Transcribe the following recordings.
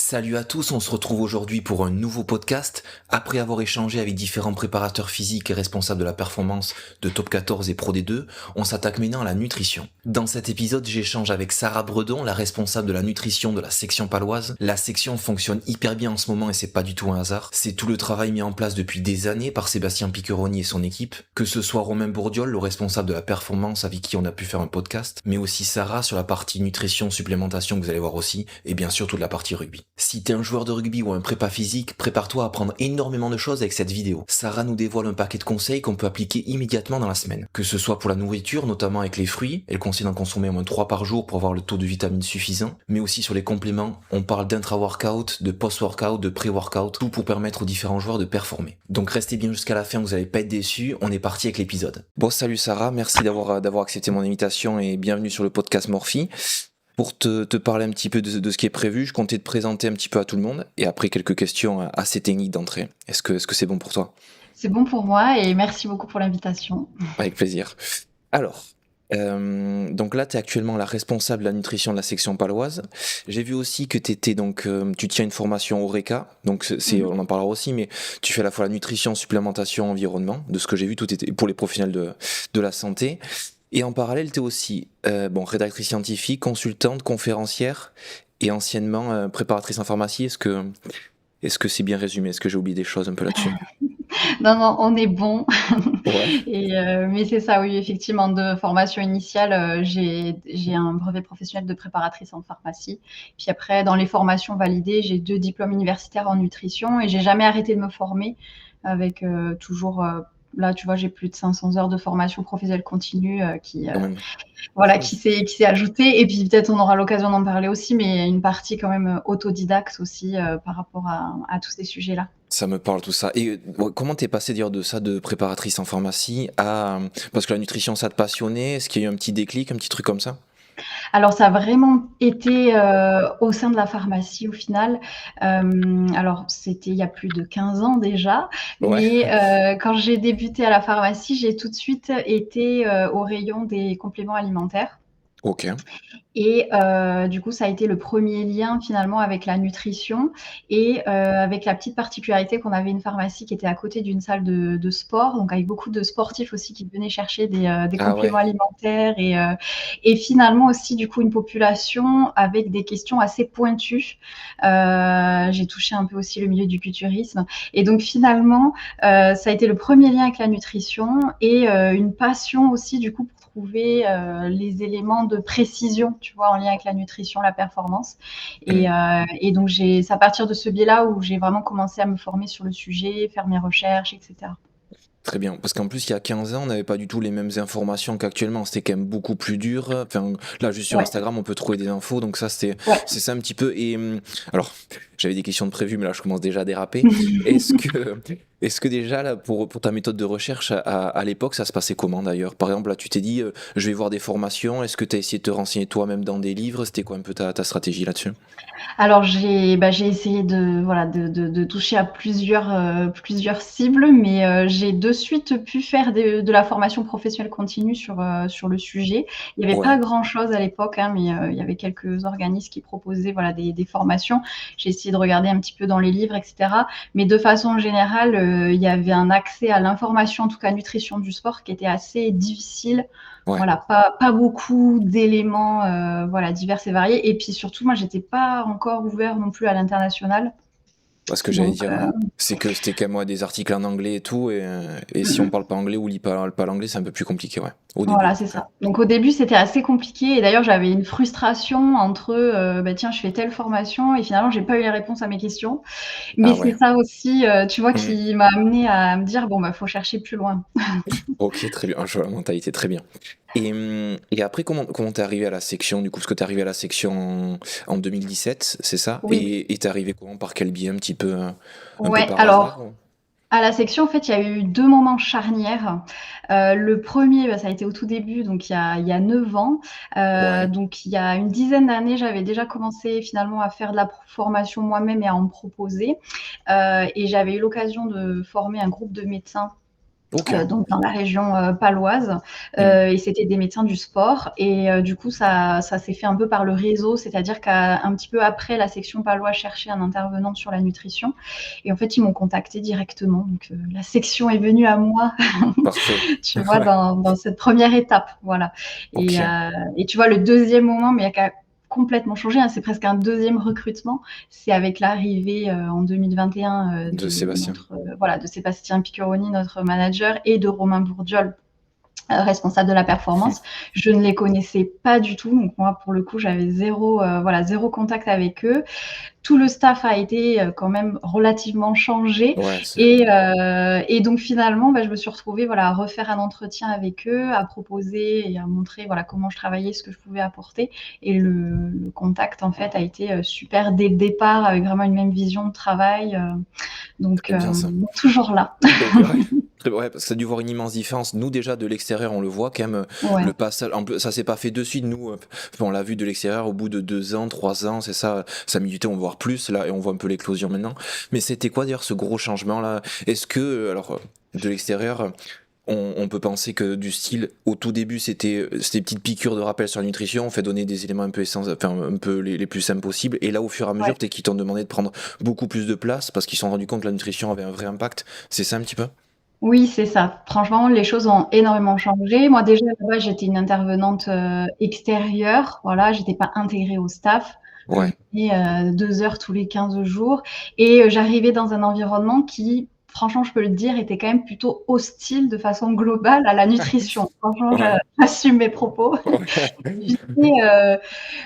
Salut à tous, on se retrouve aujourd'hui pour un nouveau podcast. Après avoir échangé avec différents préparateurs physiques et responsables de la performance de Top 14 et Pro D2, on s'attaque maintenant à la nutrition. Dans cet épisode, j'échange avec Sarah Bredon, la responsable de la nutrition de la section paloise. La section fonctionne hyper bien en ce moment et c'est pas du tout un hasard. C'est tout le travail mis en place depuis des années par Sébastien Piccheroni et son équipe. Que ce soit Romain Bourdiol, le responsable de la performance avec qui on a pu faire un podcast, mais aussi Sarah sur la partie nutrition, supplémentation que vous allez voir aussi, et bien sûr toute la partie rugby. Si t'es un joueur de rugby ou un prépa physique, prépare-toi à apprendre énormément de choses avec cette vidéo. Sarah nous dévoile un paquet de conseils qu'on peut appliquer immédiatement dans la semaine. Que ce soit pour la nourriture, notamment avec les fruits, elle conseille d'en consommer au moins 3 par jour pour avoir le taux de vitamines suffisant, mais aussi sur les compléments, on parle d'intra-workout, de post-workout, de pré-workout, tout pour permettre aux différents joueurs de performer. Donc restez bien jusqu'à la fin, vous allez pas être déçus, on est parti avec l'épisode. Bon, salut Sarah, merci d'avoir accepté mon invitation et bienvenue sur le podcast Morphy. Pour te parler un petit peu de ce qui est prévu, je comptais te présenter un petit peu à tout le monde et après quelques questions assez techniques d'entrée. Est-ce que c'est bon pour toi? C'est bon pour moi et merci beaucoup pour l'invitation. Avec plaisir. Alors, donc là, tu es actuellement la responsable de la nutrition de la section paloise. J'ai vu aussi que tu tiens une formation Eureka, donc on en parlera aussi, mais tu fais à la fois la nutrition, supplémentation, environnement. De ce que j'ai vu, tout était pour les professionnels de la santé. Et en parallèle, tu es aussi rédactrice scientifique, consultante, conférencière et anciennement préparatrice en pharmacie. Est-ce que c'est bien résumé? Est-ce que j'ai oublié des choses un peu là-dessus? Non, on est bon. Ouais. Mais c'est ça, oui, effectivement, de formation initiale, j'ai un brevet professionnel de préparatrice en pharmacie. Puis après, dans les formations validées, j'ai 2 diplômes universitaires en nutrition et j'ai jamais arrêté de me former avec toujours. Là, tu vois, j'ai plus de 500 heures de formation professionnelle continue Quand même. voilà, qui s'est ajouté. Et puis peut-être on aura l'occasion d'en parler aussi, mais une partie quand même autodidacte aussi par rapport à tous ces sujets-là. Ça me parle tout ça. Et comment t'es passé dire de ça, de préparatrice en pharmacie à... Parce que la nutrition, ça te passionnait. Est-ce qu'il y a eu un petit déclic, un petit truc comme ça? Alors ça a vraiment été au sein de la pharmacie au final. Alors c'était il y a plus de 15 ans déjà, Ouais. mais quand j'ai débuté à la pharmacie, j'ai tout de suite été au rayon des compléments alimentaires. Ok. Et du coup, ça a été le premier lien finalement avec la nutrition et avec la petite particularité qu'on avait une pharmacie qui était à côté d'une salle de sport, donc avec beaucoup de sportifs aussi qui venaient chercher des Ah compléments ouais. alimentaires et finalement aussi du coup une population avec des questions assez pointues. J'ai touché un peu aussi le milieu du culturisme et donc finalement, ça a été le premier lien avec la nutrition et une passion aussi du coup pour trouver les éléments de précision, tu vois, en lien avec la nutrition, la performance. Hmm. Et donc, c'est à partir de ce biais-là où j'ai vraiment commencé à me former sur le sujet, faire mes recherches, etc. Très bien. Parce qu'en plus, il y a 15 ans, on n'avait pas du tout les mêmes informations qu'actuellement. C'était quand même beaucoup plus dur. Enfin, là, juste sur Ouais, Instagram, on peut trouver des infos. Donc ça, ouais. c'est ça un petit peu. Et alors, j'avais des questions de prévues, mais là, je commence déjà à déraper. Est-ce que, est-ce que déjà, là, pour ta méthode de recherche, à l'époque, ça se passait comment d'ailleurs? Par exemple, là, tu t'es dit, je vais voir des formations. Est-ce que tu as essayé de te renseigner toi-même dans des livres? C'était quoi un peu ta stratégie là-dessus? Alors j'ai essayé de voilà de toucher à plusieurs cibles, mais j'ai de suite pu faire de la formation professionnelle continue sur le sujet. Il y avait pas Ouais. grand chose à l'époque, hein, mais il y avait quelques organismes qui proposaient voilà des formations. J'ai essayé de regarder un petit peu dans les livres, etc. Mais de façon générale, il y avait un accès à l'information, en tout cas nutrition du sport, qui était assez difficile. Ouais. Voilà, pas beaucoup d'éléments voilà, divers et variés. Et puis surtout, moi, j'étais pas encore ouvert non plus à l'international. Parce que j'allais Donc, dire, c'est que c'était quand même des articles en anglais et tout, et si on mmh. parle pas anglais ou lit pas l'anglais, c'est un peu plus compliqué, ouais, au début en Voilà, tout c'est cas. ça. Donc au début, c'était assez compliqué et d'ailleurs, j'avais une frustration entre, bah, tiens, je fais telle formation et finalement, j'ai pas eu les réponses à mes questions. Mais Ah c'est ouais. ça aussi, tu vois, Hmm. qui m'a amenée à me dire: «Bon, bah, faut chercher plus loin». Ok, très bien, je vois la mentalité, très bien. Et après, comment t'es arrivé à la section du coup? Parce que t'es arrivé à la section en 2017, c'est ça? Oui, Et t'es arrivé comment? Par quel biais? Un peu ouais, par hasard? alors à la section, en fait, il y a eu 2 moments charnières. Le premier, bah, ça a été au tout début, donc il y a 9 ans. Ouais, Donc il y a une dizaine d'années, j'avais déjà commencé finalement à faire de la formation moi-même et à en proposer. Et j'avais eu l'occasion de former un groupe de médecins OK. Donc dans la région, paloise, Mmh. et c'était des médecins du sport et du coup ça s'est fait un peu par le réseau, c'est-à-dire qu'un petit peu après la section paloise cherchait un intervenant sur la nutrition et en fait ils m'ont contactée directement donc la section est venue à moi, Parfait. tu vois? Ouais. Dans cette première étape, voilà OK. et tu vois le deuxième moment, mais qui a complètement changé, hein, c'est presque un deuxième recrutement, c'est avec l'arrivée, en 2021, De de Sébastien. notre, voilà, de Sébastien Piccheroni, notre manager et de Romain Bourdiol, responsable de la performance. Je ne les connaissais pas du tout, donc moi pour le coup j'avais zéro, voilà, zéro contact avec eux. Tout le staff a été quand même relativement changé Ouais, c'est et donc finalement, bah, je me suis retrouvée voilà, à refaire un entretien avec eux, à proposer et à montrer voilà, comment je travaillais, ce que je pouvais apporter. Et le contact en fait a été super dès le départ, avec vraiment une même vision de travail. Donc très bien ça. toujours là. Très bien, ouais. Très ouais, parce que ça a dû voir une immense différence. Nous, déjà, de l'extérieur, on le voit quand même, Ouais. le passage en plus, ça s'est pas fait de suite. Nous, on l'a vu de l'extérieur au bout de 2 ans, 3 ans, c'est ça, ça a mis du temps, on va voir plus là et on voit un peu l'éclosion maintenant. Mais c'était quoi d'ailleurs ce gros changement-là? Est-ce que, alors, de l'extérieur, on peut penser que du style, au tout début, c'était des petites piqûres de rappel sur la nutrition, on fait donner des éléments un peu enfin, un peu les plus simples possibles, et là, au fur et à Ouais. mesure, peut-être qu'ils t'ont demandé de prendre beaucoup plus de place parce qu'ils se sont rendus compte que la nutrition avait un vrai impact. C'est ça un petit peu? Oui, c'est ça. Franchement, les choses ont énormément changé. Moi, déjà, là-bas, j'étais une intervenante, extérieure. Voilà, j'étais pas intégrée au staff. Je Ouais. venais, 2 heures tous les 15 jours et j'arrivais dans un environnement qui, franchement, je peux le dire, était quand même plutôt hostile de façon globale à la nutrition. Franchement, Ouais. j'assume mes propos. Tu sais,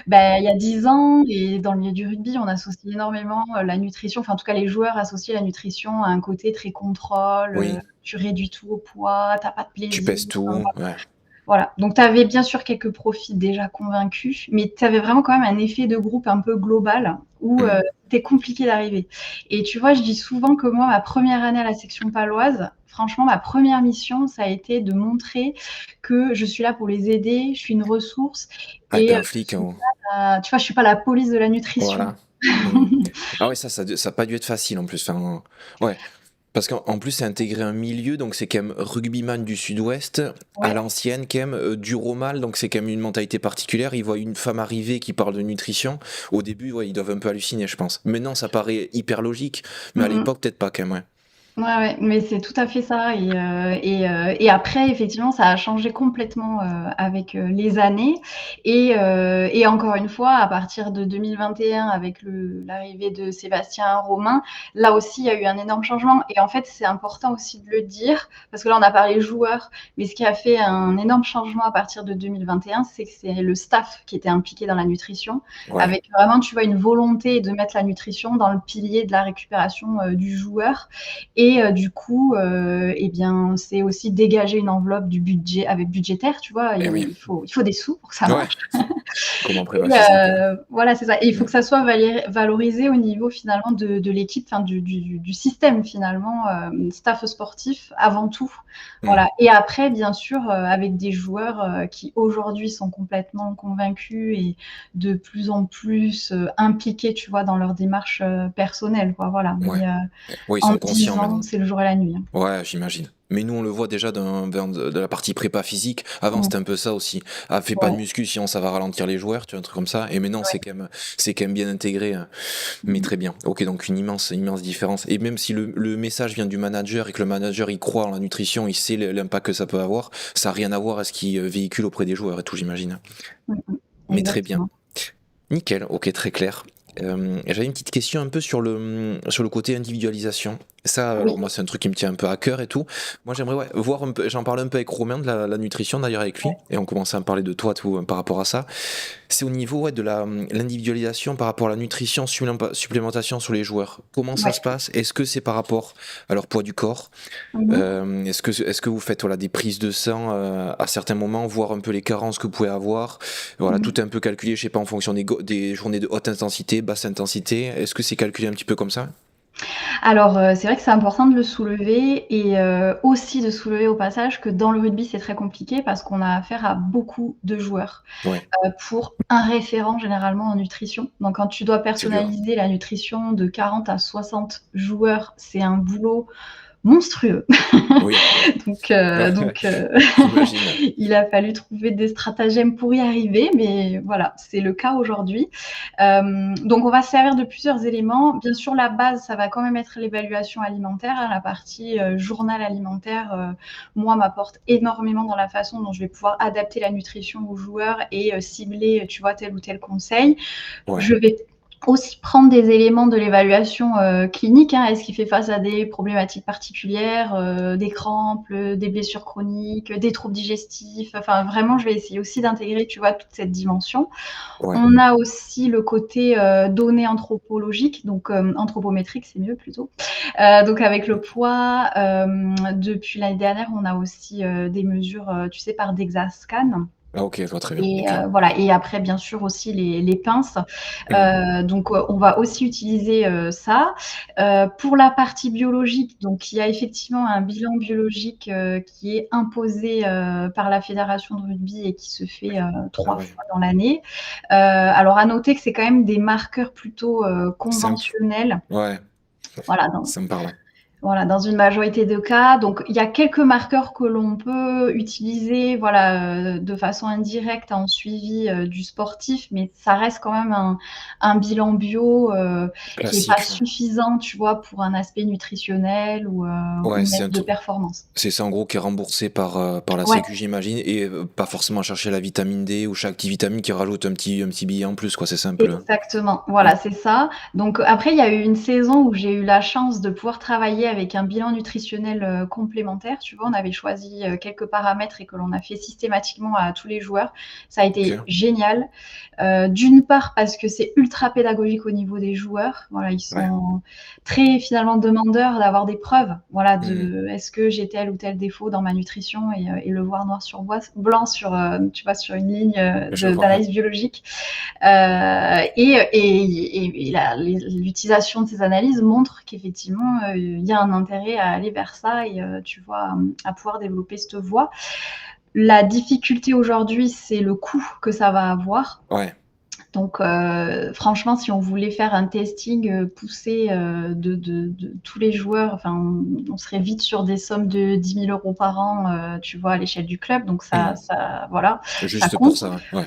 bah, il y a 10 ans et dans le milieu du rugby, on associe énormément, la nutrition, enfin en tout cas les joueurs associent la nutrition à un côté très contrôle, Oui, tu réduis tout au poids, tu as pas de tu plaisir, pèses enfin tout, ouais. voilà. Donc tu avais bien sûr quelques profils déjà convaincus, mais tu avais vraiment quand même un effet de groupe un peu global où, Mmh. c'était compliqué d'arriver. Et tu vois, je dis souvent que moi, ma première année à la section paloise, franchement, ma première mission, ça a été de montrer que je suis là pour les aider, je suis une ressource Ah, tu et un je flic, suis hein, pas tu vois, je suis pas la police de la nutrition. voilà. Mmh. Ah ouais, ça a pas dû être facile en plus, enfin, ouais. Parce qu'en plus, c'est intégrer un milieu, donc c'est quand même rugbyman du Sud-Ouest, à Ouais. l'ancienne quand même, du Romal, donc c'est quand même une mentalité particulière. Ils voient une femme arriver qui parle de nutrition. Au début, ouais, ils doivent un peu halluciner, je pense. Maintenant, ça paraît hyper logique, mais à Mmh mh. l'époque, peut-être pas quand même, ouais. Ouais, ouais, mais c'est tout à fait ça et après effectivement ça a changé complètement, avec, les années et encore une fois à partir de 2021 avec l'arrivée de Sébastien, Romain, là aussi il y a eu un énorme changement et en fait c'est important aussi de le dire parce que là on a parlé joueurs, mais ce qui a fait un énorme changement à partir de 2021, c'est que c'est le staff qui était impliqué dans la nutrition Ouais, avec vraiment tu vois une volonté de mettre la nutrition dans le pilier de la récupération, du joueur et du coup, eh bien, c'est aussi dégager une enveloppe du budget avec budgétaire, tu vois? eh oui. Il faut des sous pour que ça Ouais, marche comme en et prépa physique, ouais. voilà, c'est ça et il faut Mmh. que ça soit valorisé au niveau finalement de l'équipe, enfin du système finalement, staff sportif avant tout. Mmh. Voilà et après bien sûr, avec des joueurs, qui aujourd'hui sont complètement convaincus et de plus en plus, impliqués, tu vois, dans leur démarche, personnelle, quoi, voilà Ouais. mais Ouais, ils en sont conscients 10 ans, maintenant. c'est le jour et la nuit, hein. Ouais, j'imagine. Mais nous, on le voit déjà de la partie prépa physique. Avant, Mmh. c'était un peu ça aussi. Ah, fais pas de Ouais, muscu, sinon ça va ralentir les joueurs, tu vois, un truc comme ça. Et maintenant, ouais. c'est quand même bien intégré, mais Mmh. très bien. Ok, donc une immense différence. Et même si le message vient du manager et que le manager, il croit en la nutrition, il sait l'impact que ça peut avoir, ça n'a rien à voir à ce qu'il véhicule auprès des joueurs et tout, j'imagine. Mmh mh. Mais très bien. Exactement. Nickel, ok, très clair. J'avais une petite question un peu sur le côté individualisation. Ça, Oui, alors moi, c'est un truc qui me tient un peu à cœur et tout. Moi, j'aimerais ouais, voir un peu, j'en parlais un peu avec Romain de la nutrition d'ailleurs avec lui, ouais. et on commençait à me parler de toi tout par rapport à ça. C'est au niveau ouais, de l'individualisation par rapport à la nutrition, supplémentation sur les joueurs. Comment ça Ouais. se passe? Est-ce que c'est par rapport à leur poids du corps? Mmh mh. Est-ce que vous faites voilà, des prises de sang à certains moments, voir un peu les carences que vous pouvez avoir? Voilà, Mmh tout mh. est un peu calculé, je sais pas, en fonction des journées de haute intensité, basse intensité. Est-ce que c'est calculé un petit peu comme ça? Alors, c'est vrai que c'est important de le soulever et aussi de soulever au passage que dans le rugby, c'est très compliqué parce qu'on a affaire à beaucoup de joueurs, Ouais, pour un référent généralement en nutrition. Donc quand tu dois c'est dur. personnaliser la nutrition de 40 à 60 joueurs, c'est un boulot monstrueux. Oui, Donc, j'imagine. il a fallu trouver des stratagèmes pour y arriver, mais voilà, c'est le cas aujourd'hui. Donc, on va se servir de plusieurs éléments. Bien sûr, la base, ça va quand même être l'évaluation alimentaire, hein, la partie journal alimentaire. Moi, m'apporte énormément dans la façon dont je vais pouvoir adapter la nutrition aux joueurs et cibler, tu vois, tel ou tel conseil. Ouais, Je vais aussi prendre des éléments de l'évaluation clinique, hein. Est-ce qu'il fait face à des problématiques particulières, des crampes, des blessures chroniques, des troubles digestifs. Enfin, vraiment, je vais essayer aussi d'intégrer, tu vois, toute cette dimension. ouais. On a aussi le côté données anthropologiques, donc anthropométriques, c'est mieux plutôt. Donc avec le poids, depuis l'année dernière, on a aussi des mesures, tu sais, par DEXA-scan. Ah ok, je vois très bien. Et Ok. voilà, et après bien sûr aussi les pinces. Hmm. Donc on va aussi utiliser ça. Pour la partie biologique, donc il y a effectivement un bilan biologique qui est imposé par la fédération de rugby et qui se fait Ah 3 ouais, fois dans l'année. Alors à noter que c'est quand même des marqueurs plutôt simple. conventionnels. Ouais, Voilà, ça me parle. voilà, dans une majorité de cas. Donc, il y a quelques marqueurs que l'on peut utiliser, voilà, de façon indirecte en suivi du sportif, mais ça reste quand même un bilan bio qui n'est pas Classique. suffisant, tu vois, pour un aspect nutritionnel Ouais, ou même de performance. c'est ça en gros qui est remboursé par la Ouais. Sécu, j'imagine, et pas forcément chercher la vitamine D ou chaque petite vitamine qui rajoute un petit billet en plus, quoi, c'est simple. Exactement, Ouais. voilà, c'est ça. Donc après, il y a eu une saison où j'ai eu la chance de pouvoir travailler avec un bilan nutritionnel complémentaire. Tu vois, on avait choisi quelques paramètres et que l'on a fait systématiquement à tous les joueurs. Ça a été Ok. génial. D'une part parce que c'est ultra pédagogique au niveau des joueurs. Voilà, ils Ouais. sont très finalement demandeurs d'avoir des preuves. Voilà, Mhm. de est-ce que j'ai tel ou tel défaut dans ma nutrition et le voir noir sur blanc sur, tu vois, sur une ligne Je vois, ouais. d'analyse biologique. L'utilisation de ces analyses montre qu'effectivement, il y a un intérêt à aller vers ça et tu vois, à pouvoir développer cette voie. La difficulté aujourd'hui, c'est le coût que ça va avoir. Ouais. Donc, franchement, si on voulait faire un testing poussé de tous les joueurs, enfin, on serait vite sur des sommes de 10 000 euros par an, tu vois, à l'échelle du club. Donc, Mhm. voilà, ça Juste pour compte. ça, ouais.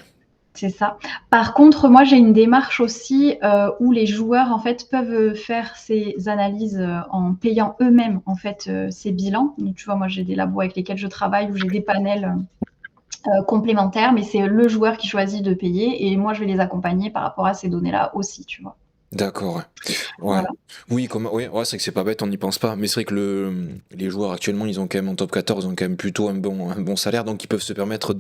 C'est ça. Par contre, moi, j'ai une démarche aussi où les joueurs en fait peuvent faire ces analyses en payant eux-mêmes en fait ces bilans. Donc, tu vois, moi, j'ai des labos avec lesquels je travaille où j'ai des panels complémentaires, mais c'est le joueur qui choisit de payer et moi, je vais les accompagner par rapport à ces données-là aussi, tu vois. D'accord, ouais. Ouais. Voilà. Oui, ouais, c'est vrai que c'est pas bête, on n'y pense pas. Mais c'est vrai que les joueurs actuellement, ils ont quand même en top 14, ils ont quand même plutôt un bon salaire, donc ils peuvent se permettre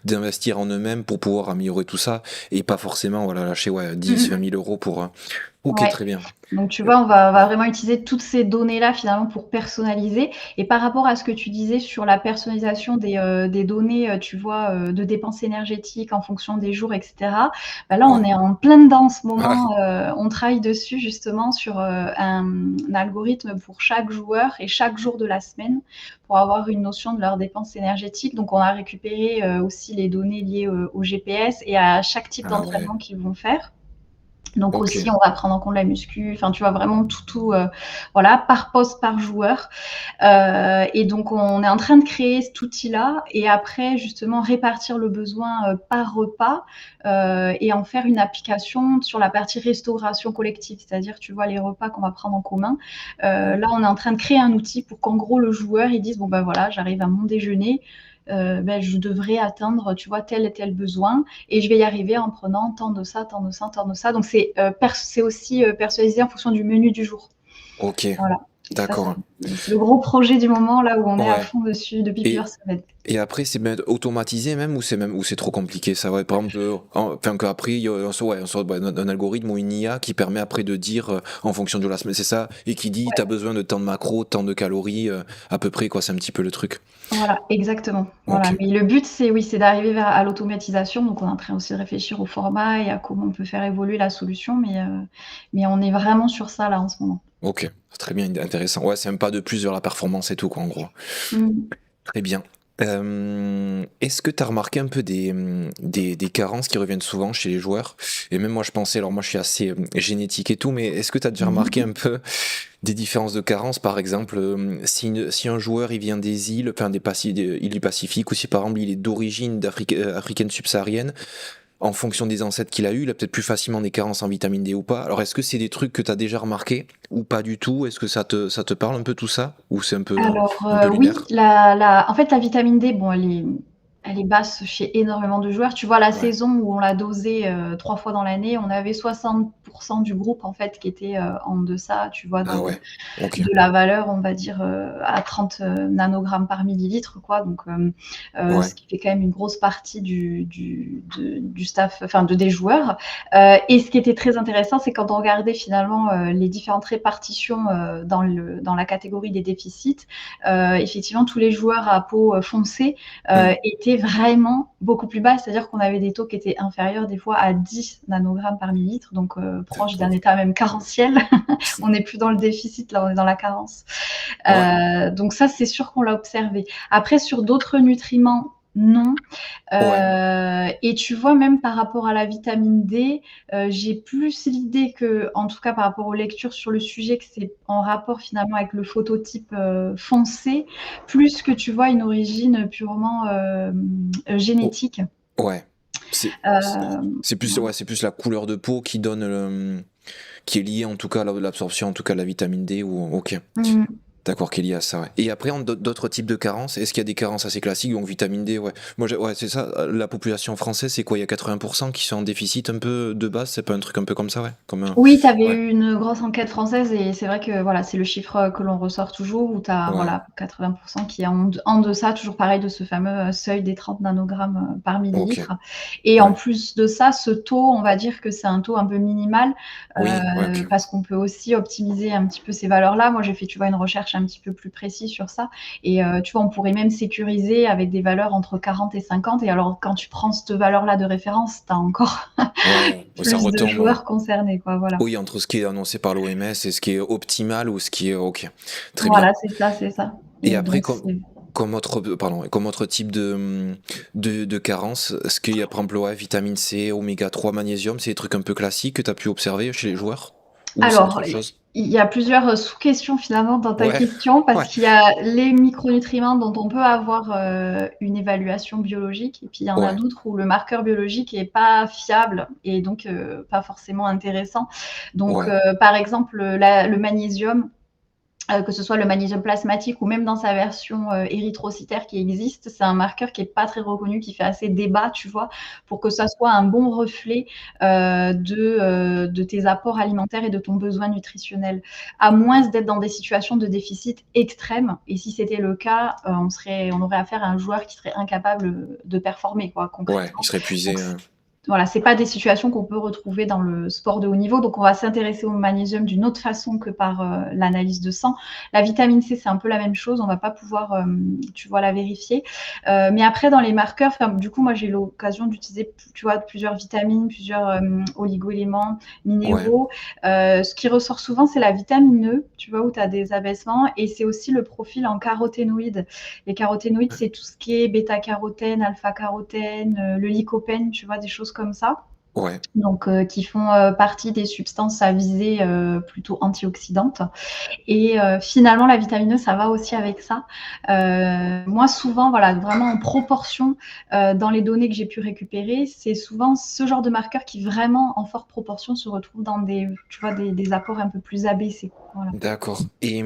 d'investir en eux-mêmes pour pouvoir améliorer tout ça et pas forcément, voilà, lâcher, ouais, Mm, 10, 20 mm. 000 euros pour. Ok, Ouais. très bien. Donc, tu Euh, vois, on va Ouais. vraiment utiliser toutes ces données-là finalement pour personnaliser. Et par rapport à ce que tu disais sur la personnalisation des données, tu vois, de dépenses énergétiques en fonction des jours, etc. Bah là, on Ouais. est en plein dedans en ce Ouais. moment. On travaille dessus justement sur un algorithme pour chaque joueur et chaque jour de la semaine pour avoir une notion de leurs dépenses énergétiques. Donc, on a récupéré aussi les données liées au GPS et à chaque type Ah ouais. d'entraînement qu'ils vont faire. Donc Ok. aussi, on va prendre en compte la muscu, enfin, tu vois, vraiment tout, voilà, par poste, par joueur. Et donc, on est en train de créer cet outil-là et après, justement, répartir le besoin par repas et en faire une application sur la partie restauration collective, c'est-à-dire, tu vois, les repas qu'on va prendre en commun. Là, on est en train de créer un outil pour qu'en gros, le joueur, il dise, bon, ben voilà, j'arrive à mon déjeuner, ben, je devrais atteindre, tu vois, tel et tel besoin et je vais y arriver en prenant tant de ça, tant de ça, tant de ça. Donc, c'est aussi personnalisé en fonction du menu du jour. Ok. Voilà. Ça, D'accord. c'est le gros projet du moment, là où on est à Ouais. fond dessus depuis Et, plusieurs semaines. et après, c'est bien automatisé même ou c'est trop compliqué, ça va. Par exemple, enfin qu'après, il y a ouais, un algorithme ou une IA qui permet après de dire en fonction de la semaine, c'est ça, et qui dit t'as besoin de tant de macros, tant de calories, à peu près, quoi, c'est un petit peu le truc. Voilà, exactement. Ok. Voilà. Mais le but, c'est oui, c'est d'arriver à l'automatisation. Donc, on est en train aussi de réfléchir au format et à comment on peut faire évoluer la solution. Mais on est vraiment sur ça, là, en ce moment. Ok, très bien, intéressant. Ouais, c'est un pas de plus vers la performance et tout, quoi, en gros. Mm. Très bien. Est-ce que tu as remarqué un peu des carences qui reviennent souvent chez les joueurs? Et même moi, je pensais, alors moi, je suis assez génétique et tout, mais est-ce que tu as déjà remarqué Mhm. un peu des différences de carence, par exemple, si un joueur il vient des îles, enfin des îles du Pacifique, ou si par exemple il est d'origine africaine subsaharienne, en fonction des ancêtres qu'il a eu, il a peut-être plus facilement des carences en vitamine D ou pas. Alors est-ce que c'est des trucs que tu as déjà remarqué ou pas du tout? Est-ce que ça te parle un peu tout ça? Ou c'est Alors, un peu oui, lunaire? en fait, la vitamine D, bon, elle est basse chez énormément de joueurs. Tu vois, la Ouais. saison où on l'a dosée 3 fois dans l'année, on avait 60 du groupe, en fait, qui était en deçà, tu vois, Ah ouais. Ok. de la valeur, on va dire, à 30 nanogrammes par millilitre, quoi. Donc, Ouais. ce qui fait quand même une grosse partie du staff, enfin, des joueurs. Et ce qui était très intéressant, c'est quand on regardait finalement les différentes répartitions dans la catégorie des déficits, effectivement, tous les joueurs à peau foncée Hmm. étaient vraiment beaucoup plus bas, c'est-à-dire qu'on avait des taux qui étaient inférieurs des fois à 10 nanogrammes par millilitre, donc proche d'un D'accord. état même carentiel. On n'est plus dans le déficit, là, on est dans la carence. Ouais. Donc ça, c'est sûr qu'on l'a observé. Après, sur d'autres nutriments, non. Ouais. Et tu vois, même par rapport à la vitamine D, j'ai plus l'idée que, en tout cas par rapport aux lectures sur le sujet, que c'est en rapport finalement avec le phototype foncé, plus que tu vois une origine purement Oh, génétique. ouais. C'est c'est c'est plus Voilà. ouais, c'est plus la couleur de peau qui donne qui est liée en tout cas à l'absorption en tout cas de la vitamine D ou OK. Mmh. D'accord, qu'il y a ça, ouais. Et après, d'autres types de carences, est-ce qu'il y a des carences assez classiques, donc vitamine D, ouais. Moi, ouais, c'est ça, la population française, c'est quoi? Il y a 80% qui sont en déficit un peu de base, c'est pas un truc un peu comme ça, ouais? Comme un... Oui, tu avais Ouais, eu une grosse enquête française et c'est vrai que voilà, c'est le chiffre que l'on ressort toujours où tu as ouais, voilà, 80% qui est en deçà, toujours pareil, de ce fameux seuil des 30 nanogrammes par ok, millilitre. Et en ouais. plus de ça, ce taux, on va dire que c'est un taux un peu minimal Oui, ouais, ok. parce qu'on peut aussi optimiser un petit peu ces valeurs-là. Moi, j'ai fait, tu vois, une recherche un petit peu plus précise sur ça. Et tu vois, on pourrait même sécuriser avec des valeurs entre 40 et 50. Et alors, quand tu prends cette valeur-là de référence, tu as encore Ouais, ça plus de retombe, ouais. joueurs concernés, quoi. Voilà. Oui, entre ce qui est annoncé par l'OMS et ce qui est optimal ou ce qui est ok. Très bien. Voilà, c'est ça, c'est ça. Et Et après, donc c'est comme autre type de carence, ce qu'il y a, par exemple, ouais, vitamine C, oméga 3, magnésium, c'est des trucs un peu classiques que tu as pu observer chez les joueurs? Ou c'est alors, autre chose? il y a plusieurs sous-questions finalement dans ta Ouais, question, parce ouais, qu'il y a les micronutriments dont on peut avoir une évaluation biologique, et puis il y en a ouais, d'autres où le marqueur biologique est pas fiable et donc pas forcément intéressant. Donc, ouais, par exemple, le magnésium, que ce soit le magnésium plasmatique ou même dans sa version érythrocytaire qui existe, c'est un marqueur qui n'est pas très reconnu, qui fait assez débat, tu vois, pour que ça soit un bon reflet de tes apports alimentaires et de ton besoin nutritionnel, à moins d'être dans des situations de déficit extrême. Et si c'était le cas, on aurait affaire à un joueur qui serait incapable de performer, quoi, ouais, il concrètement. serait épuisé. Donc, voilà, c'est pas des situations qu'on peut retrouver dans le sport de haut niveau, donc on va s'intéresser au magnésium d'une autre façon que par l'analyse de sang. La vitamine C, c'est un peu la même chose, on va pas pouvoir, tu vois, la vérifier. Mais après, dans les marqueurs, du coup, moi, j'ai eu l'occasion d'utiliser, tu vois, plusieurs vitamines, plusieurs oligo-éléments, Ouais, minéraux. Ce qui ressort souvent, c'est la vitamine E, tu vois, où tu as des abaissements, et c'est aussi le profil en caroténoïdes. Les caroténoïdes, c'est tout ce qui est bêta-carotène, alpha-carotène, le lycopène, tu vois, des choses comme ça. ouais, Donc, qui font partie des substances à visée plutôt antioxydantes. Et finalement, la vitamine E, ça va aussi avec ça. Moi, souvent, voilà, vraiment en proportion, dans les données que j'ai pu récupérer, c'est souvent ce genre de marqueur qui vraiment, en forte proportion, se retrouve dans tu vois, des apports un peu plus abaissés. Voilà. d'accord. Et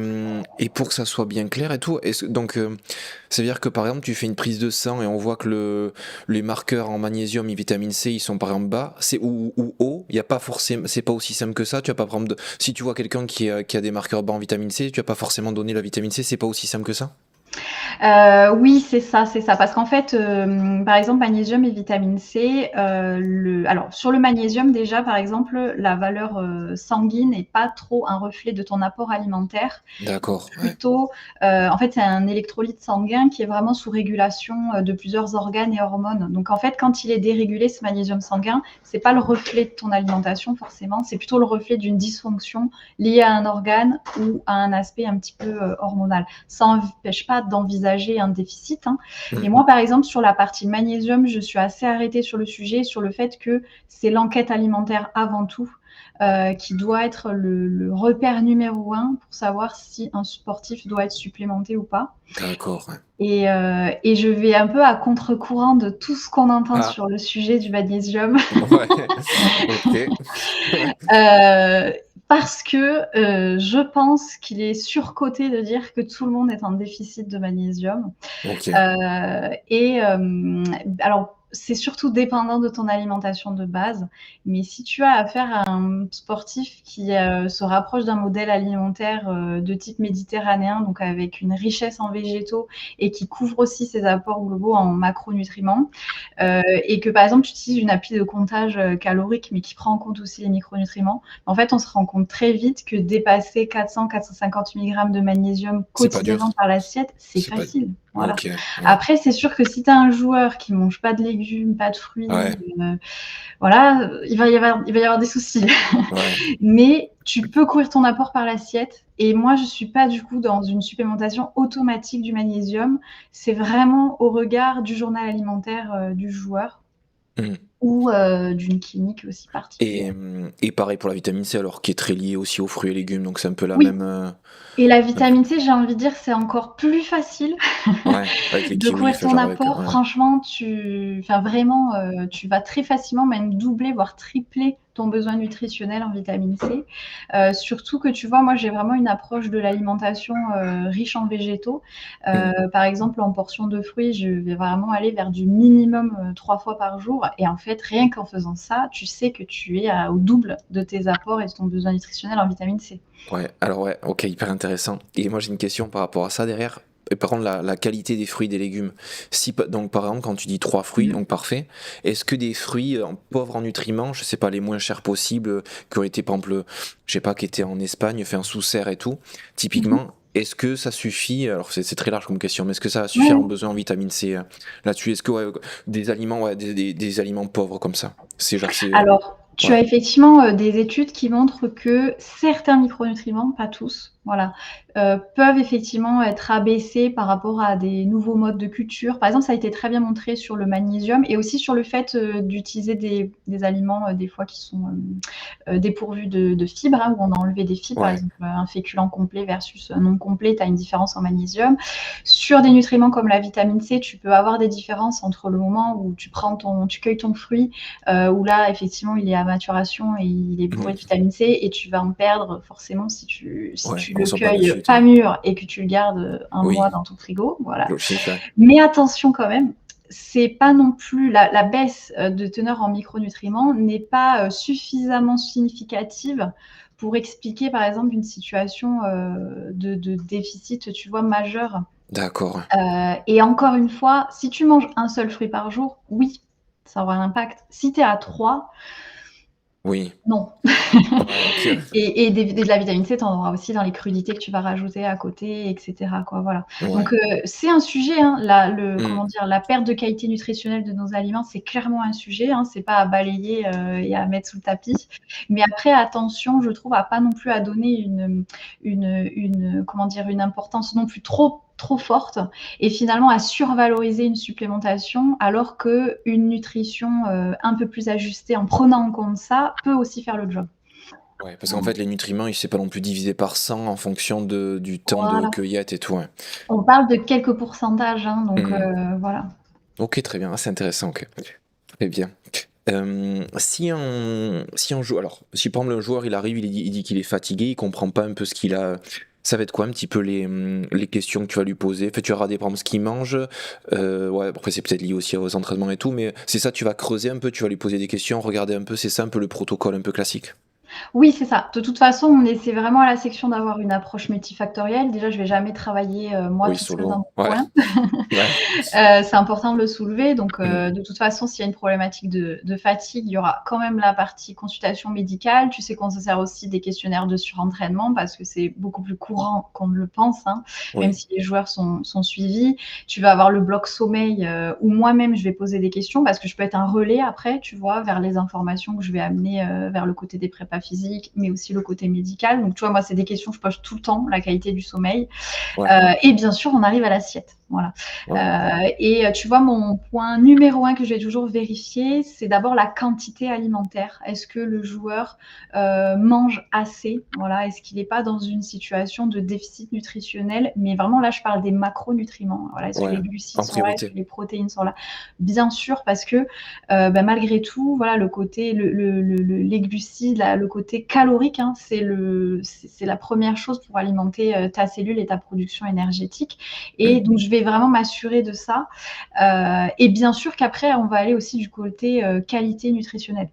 pour que ça soit bien clair et tout, donc, ça veut dire que par exemple, tu fais une prise de sang et on voit que les marqueurs en magnésium et vitamine C, ils sont par exemple bas, ou haut, il y a pas forcément, c'est pas aussi simple que ça. Tu vas pas prendre si tu vois quelqu'un qui a des marqueurs bas en vitamine C, tu vas pas forcément donner la vitamine C, c'est pas aussi simple que ça? Oui, c'est ça, c'est ça. Parce qu'en fait, par exemple, magnésium et vitamine C, alors sur le magnésium déjà, par exemple, la valeur sanguine n'est pas trop un reflet de ton apport alimentaire. Il D'accord, est ouais. plutôt, en fait, c'est un électrolyte sanguin qui est vraiment sous régulation de plusieurs organes et hormones. Donc en fait, quand il est dérégulé, ce magnésium sanguin, c'est pas le reflet de ton alimentation forcément, c'est plutôt le reflet d'une dysfonction liée à un organe ou à un aspect un petit peu hormonal. Ça n'empêche pas d'envisager un déficit, hein. Mais Mm. moi, par exemple, sur la partie magnésium, je suis assez arrêtée sur le sujet, sur le fait que c'est l'enquête alimentaire avant tout. qui doit être le repère numéro un pour savoir si un sportif doit être supplémenté ou pas. D'accord, ouais. Et je vais un peu à contre-courant de tout ce qu'on entend Ah, sur le sujet du magnésium. ouais, OK. Heu, Parce que, je pense qu'il est surcoté de dire que tout le monde est en déficit de magnésium. OK. Alors, c'est surtout dépendant de ton alimentation de base, mais si tu as affaire à un sportif qui, se rapproche d'un modèle alimentaire, de type méditerranéen, donc avec une richesse en végétaux et qui couvre aussi ses apports globaux en macronutriments, et que, par exemple, tu utilises une appli de comptage, calorique, mais qui prend en compte aussi les micronutriments, en fait, on se rend compte très vite que dépasser 400-450 milligrammes de magnésium C'est pas quotidiennement dur? par l'assiette, c'est C'est pas facile. Voilà. OK, ouais. Après, c'est sûr que si tu as un joueur qui mange pas de légumes, pas de fruits, Ouais, voilà, il va y avoir des soucis. ouais. Mais tu peux couvrir ton apport par l'assiette et moi, je suis pas du coup dans une supplémentation automatique du magnésium. C'est vraiment au regard du journal alimentaire, du joueur Mmh. ou, d'une clinique aussi particulière. Et pareil pour la vitamine C alors, qui est très liée aussi aux fruits et légumes, donc c'est un peu la Oui, même, et la un peu vitamine C, j'ai envie de dire, c'est encore plus facile ouais, avec les de kiwis, couvrir enfin ton genre avec, apport. ouais. Franchement, enfin vraiment, tu vas très facilement même doubler, voire tripler ton besoin nutritionnel en vitamine C. Surtout que tu vois, moi, j'ai vraiment une approche de l'alimentation, riche en végétaux. Mmh. Par exemple, en portions de fruits, je vais vraiment aller vers du minimum, 3 fois par jour et en fait, rien qu'en faisant ça, tu sais que tu es au double de tes apports et de ton besoin nutritionnel en vitamine C. Ouais, alors ouais, OK, hyper intéressant. Et moi j'ai une question par rapport à ça derrière. Et par contre, la qualité des fruits et des légumes. Si, donc par exemple, quand tu dis 3 fruits, Mmh. donc parfait, est-ce que des fruits pauvres en nutriments, je sais pas, les moins chers possibles, qui auraient été par exemple, je sais pas, qui étaient en Espagne, fait un sous serre et tout, Mmh. typiquement, est-ce que ça suffit, alors c'est très large comme question, mais est-ce que ça suffit Ouais. en besoin en vitamine C là-dessus? Est-ce que ouais, des aliments, ouais, des aliments pauvres comme ça? C'est genre, c'est. Alors, tu Ouais, as effectivement, des études qui montrent que certains micronutriments, pas tous, voilà, peuvent effectivement être abaissés par rapport à des nouveaux modes de culture. Par exemple, ça a été très bien montré sur le magnésium et aussi sur le fait, d'utiliser des aliments, des fois qui sont, dépourvus de fibres, hein, où on a enlevé des fibres. Par ouais, exemple, un féculent complet versus un non complet, tu as une différence en magnésium. Sur des nutriments comme la vitamine C, tu peux avoir des différences entre le moment où tu cueilles ton fruit, où là, effectivement, il est à maturation et il est bourré de mmh, vitamine C et tu vas en perdre forcément si tu si ouais, tu le consomme pas de cueilles suite, pas ouais. mûr et que tu le gardes, 1 mois Oui, dans ton frigo, voilà. logique, ouais. Mais attention quand même, c'est pas non plus la baisse, de teneur en micronutriments n'est pas, suffisamment significative pour expliquer, par exemple, une situation, de déficit, tu vois, majeur. D'accord, ouais. Et encore une fois, si tu manges un seul fruit par jour, oui, ça aura un impact. Si tu es à 3, Oui. non. Ouais, OK, ouais. Et de la vitamine C, tu en auras aussi dans les crudités que tu vas rajouter à côté et cetera, quoi, voilà. Ouais. Donc c'est un sujet, hein, comment Mmh. dire? La perte de qualité nutritionnelle de nos aliments, c'est clairement un sujet, hein, c'est pas à balayer, et à mettre sous le tapis. Mais après attention, je trouve, à pas non plus à donner comment dire? Une importance non plus trop forte et finalement à survaloriser une supplémentation alors qu'une nutrition, un peu plus ajustée en prenant en compte ça, peut aussi faire le job. Ouais, parce qu'en fait, les nutriments, il s'est pas non plus divisé par 100 en fonction du temps de Voilà. cueillette et tout, ouais. On parle de quelques pourcentages, hein, donc Mmh. voilà. OK, très bien. Ah, c'est intéressant, OK. Très bien. Si un jou alors, si par exemple un joueur, il arrive, il dit qu'il est fatigué, il comprend pas un peu ce qu'il a, ça va être quoi un petit peu les questions que tu vas lui poser? Enfin, tu vas regarder par exemple ce qu'il mange, ouais, après c'est peut-être lié aussi aux entraînements et tout, mais c'est ça, tu vas creuser un peu, tu vas lui poser des questions, regarder un peu, c'est ça un peu le protocole un peu classique? Oui, c'est ça. De toute façon, on essaie vraiment à la section d'avoir une approche multifactorielle. Déjà, je vais jamais travailler, moi Oui, toute seule dans solo, mon ouais, coin. ouais. C'est important de le soulever. Donc, Mmh. de toute façon, s'il y a une problématique de fatigue, il y aura quand même la partie consultation médicale. Tu sais qu'on se sert aussi des questionnaires de surentraînement parce que c'est beaucoup plus courant qu'on ne le pense, hein, même Oui. si les joueurs sont suivis. Tu vas avoir le bloc sommeil, où moi-même je vais poser des questions parce que je peux être un relais après, tu vois, vers les informations que je vais amener, vers le côté des prépas physiques, mais aussi le côté médical. Donc, tu vois, moi, c'est des questions que je pose tout le temps, la qualité du sommeil. Ouais. Et bien sûr, on arrive à l'assiette. Voilà. Ouais. Et tu vois, mon point numéro 1 que je vais toujours vérifier, c'est d'abord la quantité alimentaire. Est-ce que le joueur, mange assez? Voilà, est-ce qu'il est pas dans une situation de déficit nutritionnel? Mais vraiment là, je parle des macronutriments. Voilà, est-ce que Ouais, les glucides en sont là? Est-ce que priorité. les protéines sont là? Bien sûr, parce que, malgré tout, voilà, le côté les glucides, là, le côté calorique, hein, c'est la première chose pour alimenter, ta cellule et ta production énergétique. Mmh. Et donc je vais vraiment m'assurer de ça. Et bien sûr qu'après on va aller aussi du côté, qualité nutritionnelle.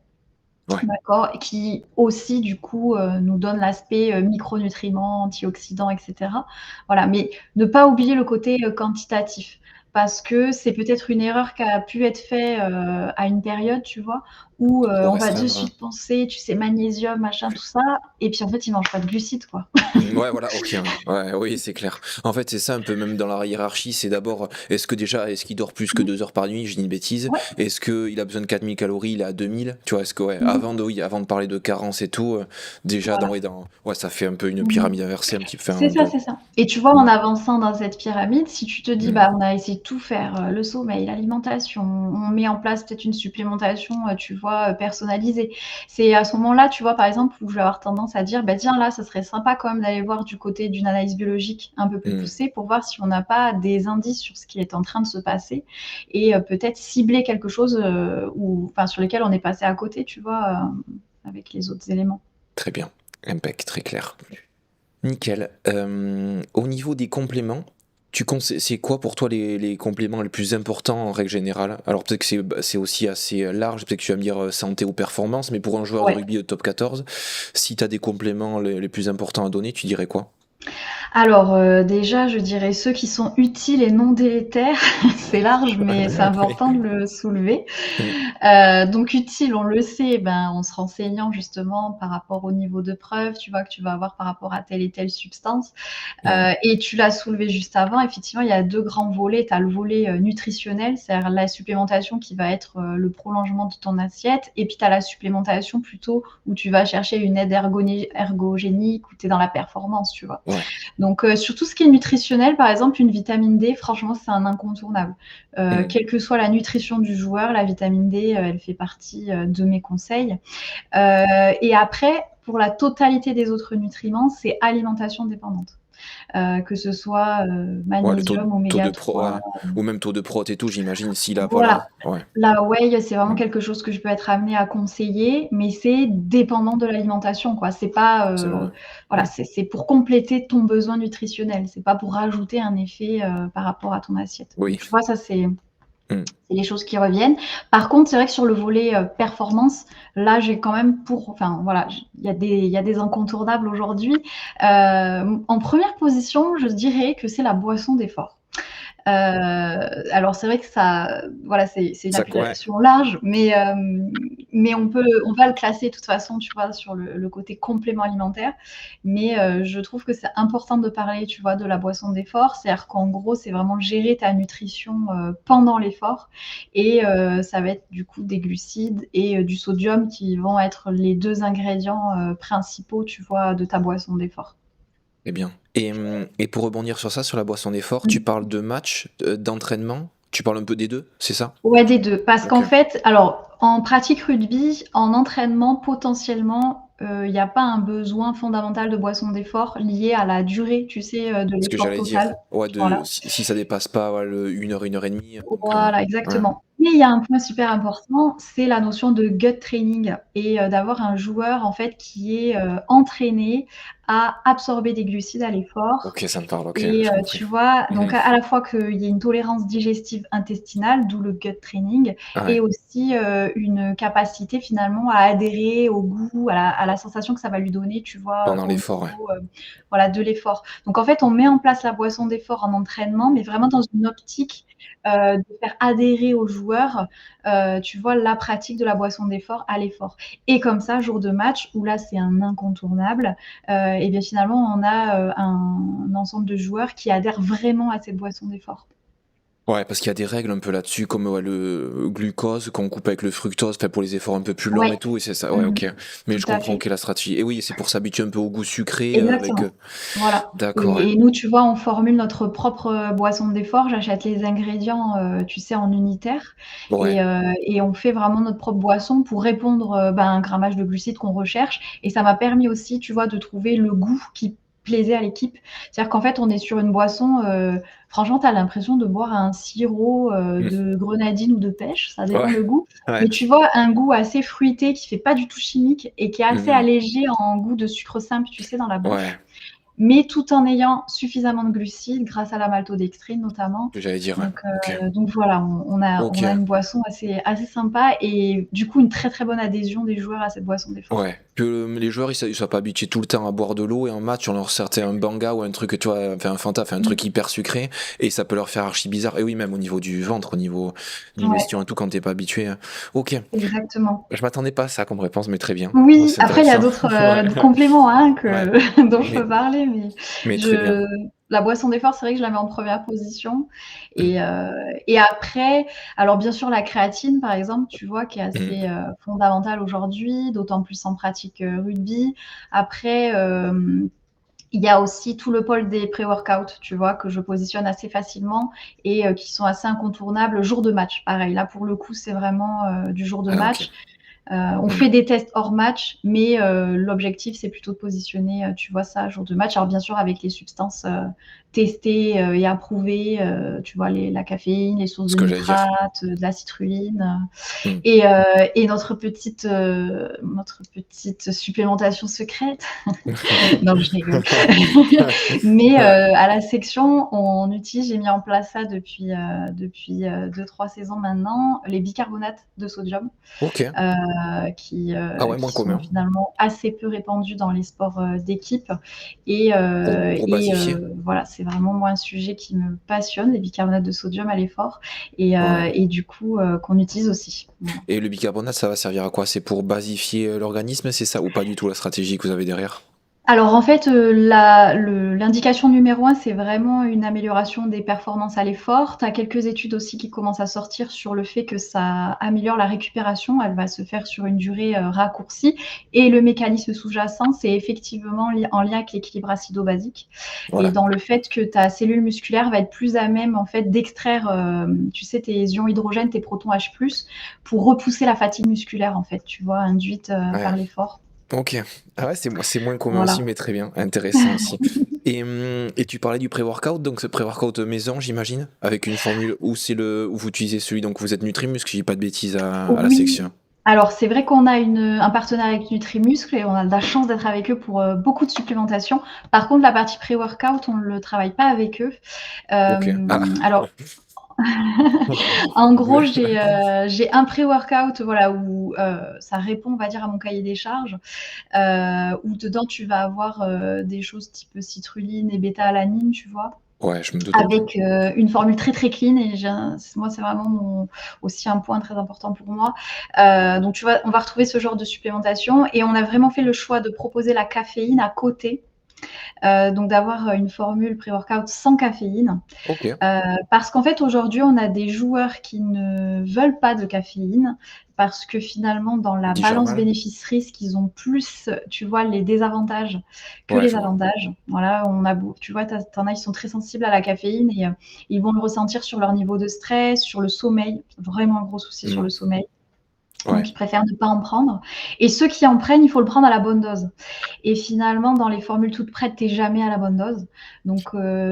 Ouais. D'accord? Qui aussi du coup, nous donne l'aspect, micronutriments, antioxydants et cetera. Voilà, mais ne pas oublier le côté, quantitatif. Parce que c'est peut-être une erreur qui a pu être fait, à une période, tu vois? Où, De on va de restreindre, suite penser, tu sais, magnésium, machin, tout ça, et puis en fait, ils mangent pas de glucides, quoi. Ouais, voilà, OK, ouais, oui, c'est clair. En fait, c'est ça un peu même dans la hiérarchie, c'est d'abord, est-ce qu'il dort plus que Mmh. 2 heures par nuit? Je dis une bêtise. Ouais. Est-ce qu'il a besoin de 4000 calories, il est à 2000? Tu vois? Est-ce que ouais, Mmh. avant de parler de carence et tout, déjà Voilà. ouais, ça fait un peu une Mmh. pyramide inversée un petit peu, enfin, C'est un ça, peu c'est ça. Et tu vois, mmh, en avançant dans cette pyramide, si tu te dis: mmh, «Bah, on a essayé de tout faire, le sommeil, l'alimentation, on met en place peut-être une supplémentation, tu vois, personnalisée». C'est à ce moment-là, tu vois, par exemple, où je vais avoir tendance à dire: «Bah, tiens, là, ça serait sympa quand même d'aller voir du côté d'une analyse biologique un peu plus mmh. poussée pour voir si on n'a pas des indices sur ce qui est en train de se passer et peut-être cibler quelque chose, ou enfin, sur lequel on est passé à côté», tu vois, avec les autres éléments. Très bien, impec, très clair. Nickel. Au niveau des compléments, c'est quoi pour toi les compléments les plus importants en règle générale? Alors peut-être que c'est aussi assez large, peut-être que tu vas me dire santé ou performance, mais pour un joueur de Ouais. rugby de top 14, si tu as des compléments les plus importants à donner, tu dirais quoi? Alors, déjà, je dirais ceux qui sont utiles et non délétères. C'est large, mais c'est Oui. important de le soulever. Mm, Donc utile, on le sait, ben, en se renseignant justement par rapport au niveau de preuve, tu vois, que tu vas avoir par rapport à telle et telle substance. mm, Et tu l'as soulevé juste avant, effectivement, il y a 2 grands volets. Tu as le volet, nutritionnel, c'est-à-dire la supplémentation qui va être, le prolongement de ton assiette, et puis tu as la supplémentation plutôt où tu vas chercher une aide ergogénique, où tu es dans la performance, tu vois? ouais. Donc, sur tout ce qui est nutritionnel, par exemple, une vitamine D, franchement, c'est un incontournable. Mm. Quelle que soit la nutrition du joueur, la vitamine D, elle fait partie, de mes conseils. Et après, pour la totalité des autres nutriments, c'est alimentation dépendante. Que ce soit, Ouais, magnésium, taux oméga de pro, 3. ouais. Ou même taux de prot et tout, j'imagine, s'il a pas Voilà. la. Ouais. La whey, c'est vraiment Mm. quelque chose que je peux être amenée à conseiller, mais c'est dépendant de l'alimentation, quoi. C'est pas, C'est vrai. voilà, Mm. c'est pour compléter ton besoin nutritionnel. C'est pas pour rajouter un effet, par rapport à ton assiette. Donc Oui. tu vois, ça Mm. c'est les choses qui reviennent. Par contre, c'est vrai que sur le volet, performance, là, j'ai quand même enfin voilà, il y a des incontournables aujourd'hui. En première position, je dirais que c'est la boisson d'effort. Alors c'est vrai que ça, voilà, c'est une Ça, ouais. appellation large, mais on va le classer de toute façon, tu vois, sur le côté complément alimentaire. Mais je trouve que c'est important de parler, tu vois, de la boisson d'effort. C'est-à-dire qu'en gros, c'est vraiment gérer ta nutrition, pendant l'effort, et ça va être du coup des glucides et du sodium qui vont être les 2 ingrédients, principaux, tu vois, de ta boisson d'effort. Eh bien. Et pour rebondir sur ça, sur la boisson d'effort, tu Mmh. parles de match, d'entraînement? Tu parles un peu des 2, c'est ça? Ouais, des 2. Parce OK. qu'en fait, alors, en pratique rugby, en entraînement, potentiellement, il y a pas un besoin fondamental de boisson d'effort lié à la durée, tu sais, de Ce que l'effort j'allais total. dire. Ouais, Voilà. si ça dépasse pas, ouais, le 1 heure et demie, donc Voilà, ouais. exactement. Mais il y a un point super important, c'est la notion de gut training, et d'avoir un joueur, en fait, qui est, entraîné à absorber des glucides à l'effort. OK, ça me parle, OK, Et j'ai compris. tu vois? Mmh Donc mh. à la fois qu'il y ait une tolérance digestive intestinale, d'où le gut training, et Ouais, aussi, une capacité finalement à adhérer au goût, à la sensation que ça va lui donner, tu vois? pendant Au l'effort, ouais. niveau, voilà, de l'effort. Donc en fait, on met en place la boisson d'effort en entraînement, mais vraiment dans une optique, de faire adhérer aux joueurs, tu vois? La pratique de la boisson d'effort à l'effort. Et comme ça, jour de match, où là, c'est un incontournable, et bien finalement, on a, un ensemble de joueurs qui adhèrent vraiment à cette boisson d'effort. Ouais, parce qu'il y a des règles un peu là-dessus, comme ouais, le glucose qu'on coupe avec le fructose, fait pour les efforts un peu plus longs Ouais, et tout, et c'est ça. Ouais, mmh, ok. Mais tout je à comprends fait. quelle est la stratégie. Et oui, c'est pour s'habituer un peu au goût sucré avec. Exactement. Voilà. D'accord, ouais. Et nous, tu vois, on formule notre propre boisson d'effort. J'achète les ingrédients, tu sais, en unitaire Ouais. et on fait vraiment notre propre boisson pour répondre, à un grammage de glucides qu'on recherche et ça m'a permis aussi, tu vois, de trouver le goût qui plaisait à l'équipe. C'est-à-dire qu'en fait, on est sur une boisson, franchement, tu as l'impression de boire un sirop, Hmm. de grenadine ou de pêche, ça dépend Ouais. le goût. Ouais. Mais tu vois, un goût assez fruité qui fait pas du tout chimique et qui est assez Mhm. allégé en goût de sucre simple, tu sais, dans la Ouais. bouche mais tout en ayant suffisamment de glucides grâce à la maltodextrine notamment. Que j'allais dire, ouais. Donc, Ok. voilà, on a Ok. une boisson assez sympa et du coup une très très bonne adhésion des joueurs à cette boisson d'effort. Ouais, que les joueurs ils soient pas habitués tout le temps à boire de l'eau et en match on leur sortait un banga ou un truc, tu vois, enfin un Fanta, enfin un Mmh. truc hyper sucré et ça peut leur faire archi bizarre. Et oui, même au niveau du ventre, au niveau Ouais, digestion et tout, quand t'es pas habitué. Ok, exactement. je m'attendais pas à ça comme réponse, mais très bien. Ouais, Oui, c'est après il y a intéressant. d'autres, Ouais, compléments, hein, ouais, que dont je mais, peux parler, mais mais très bien. je la boisson d'effort, c'est vrai que je la mets en première position et après alors bien sûr la créatine, par exemple, tu vois, qui est Mm. assez, fondamentale aujourd'hui, d'autant plus en pratique, rugby. Après, il y a aussi tout le pôle des pré-workouts, tu vois, que je positionne assez facilement et qui sont assez incontournables jour de match. Pareil, là, pour le coup, c'est vraiment, du jour de Ah ok. match. On Mm. fait des tests hors match, mais l'objectif, c'est plutôt de positionner, tu vois, ça jour de match. Alors bien sûr, avec les substances testées et approuvées, tu vois, la caféine, les sources Ce de que j'allais dire. nitrates, de la citrulline. Mm. Et notre petite supplémentation secrète. Non, je rigole. Mais Ouais. à la section, j'ai mis en place ça depuis 2-3 saisons maintenant, les bicarbonates de sodium Ok. Ah ouais, moins qui sont commun. finalement assez peu répandus dans les sports d'équipe. Et, Pour basifier. voilà, c'est vraiment moi un sujet qui me passionne, les bicarbonates de sodium à l'effort, Ouais. et du coup qu'on utilise aussi. Voilà. Et le bicarbonate, ça va servir à quoi? C'est pour basifier l'organisme, c'est ça? Ou pas du tout la stratégie que vous avez derrière? Alors en fait, l'indication numéro un, c'est vraiment une amélioration des performances à l'effort. Tu as quelques études aussi qui commencent à sortir sur le fait que ça améliore la récupération. Elle va se faire sur une durée raccourcie. Et le mécanisme sous-jacent, c'est effectivement en lien avec l'équilibre acido-basique et Voilà. dans le fait que ta cellule musculaire va être plus à même en fait d'extraire, tu sais, tes ions hydrogène, tes protons H+, pour repousser la fatigue musculaire en fait, tu vois, induite Ouais. par l'effort. Ok. Ah ouais, c'est moins commun aussi, Voilà. mais très bien. Intéressant aussi. Et tu parlais du pré-workout, donc ce pré-workout maison, j'imagine, avec une formule où où vous utilisez celui, donc vous êtes Nutrimuscle, si je dis pas de bêtises à la Oui, section. alors c'est vrai qu'on a un partenariat avec Nutrimuscle et on a de la chance d'être avec eux pour beaucoup de supplémentation. Par contre, la partie pré-workout, on ne le travaille pas avec eux. Ok. Ah. Alors, en gros, Ouais. j'ai un pré-workout voilà, où ça répond, on va dire, à mon cahier des charges, où dedans, tu vas avoir des choses type citrulline et bêta-alanine, tu vois. Ouais, je me doute. Avec une formule très très clean et moi c'est vraiment aussi un point très important pour moi. Donc on va retrouver ce genre de supplémentation et on a vraiment fait le choix de proposer la caféine à côté, donc d'avoir une formule pré-workout sans caféine. Ok. Parce qu'en fait, aujourd'hui, on a des joueurs qui ne veulent pas de caféine parce que finalement, dans la Digère balance mal? bénéfice-risque, ils ont plus, tu vois, les désavantages que Ouais, les je vois. avantages. Voilà, tu vois, t'en as, ils sont très sensibles à la caféine et ils vont le ressentir sur leur niveau de stress, sur le sommeil, vraiment un gros souci sur Hmm. le sommeil. Ouais. Donc, ils préfèrent ne pas en prendre. Et ceux qui en prennent, il faut le prendre à la bonne dose. Et finalement, dans les formules toutes prêtes, tu n'es jamais à la bonne dose. Donc,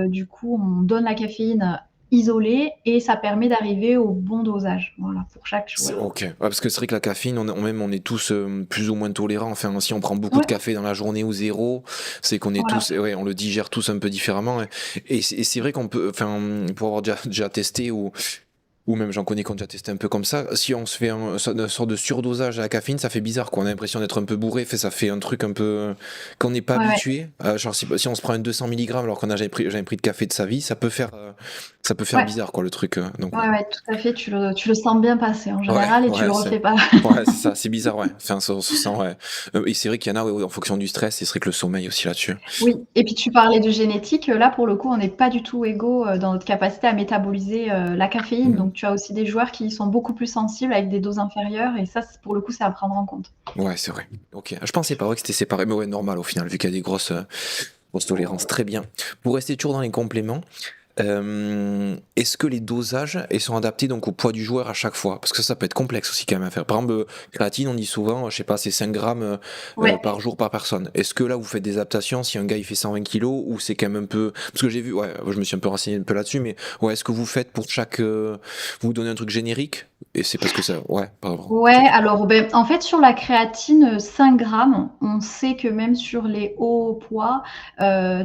du coup, on donne la caféine isolée et ça permet d'arriver au bon dosage, voilà, pour chaque joueur. Ok. Ouais, parce que c'est vrai que la caféine, on est tous plus ou moins tolérants. Enfin, si on prend beaucoup de Ouais, café dans la journée ou zéro, c'est qu'on est voilà. tous, ouais, on le digère tous un peu différemment. Et c'est vrai qu'on peut, enfin, pour avoir déjà testé ou ou même j'en connais qui ont déjà testé un peu comme ça, si on se fait une sorte de surdosage à la caféine, ça fait bizarre, quoi. On a l'impression d'être un peu bourré, ça fait un truc un peu qu'on n'est pas Ouais, ouais. habitué. Genre si on se prend un 200 milligrammes alors qu'on a jamais pris de café de sa vie, ça peut faire Ouais, bizarre, quoi, le truc. Donc ouais. ouais, ouais, tout à fait. Tu le sens bien passer en Ouais, général et tu ouais, le c'est refais pas. ouais, c'est ça, c'est bizarre, ouais. Enfin, ça, on se sent, ouais. Et c'est vrai qu'il y en a, ouais, en fonction du stress, et c'est vrai que le sommeil aussi là-dessus. Oui, et puis tu parlais de génétique, là pour le coup on n'est pas du tout égaux, dans notre capacité à métaboliser, la caféine. Mhm. Donc tu as aussi des joueurs qui sont beaucoup plus sensibles avec des doses inférieures et ça pour le coup c'est à prendre en compte. Ouais, c'est vrai. Ok. Je pensais pas ouais, que c'était séparé, mais ouais, normal au final, vu qu'il y a des grosses tolérances. Très bien. Pour rester toujours dans les compléments, est-ce que les dosages ils sont adaptés donc au poids du joueur à chaque fois? Parce que ça peut être complexe aussi quand même à faire. Par exemple, créatine, on dit souvent, je sais pas, c'est 5 grammes Ouais. par jour par personne. Est-ce que là vous faites des adaptations si un gars il fait 120 kilos ou c'est quand même un peu. Parce que j'ai vu, ouais, je me suis un peu renseigné un peu là-dessus, mais ouais, est-ce que vous faites pour chaque. Vous donnez un truc générique? Et c'est parce que ça. Ouais, pardon. Ouais, alors en fait sur la créatine, 5 grammes, on sait que même sur les hauts poids,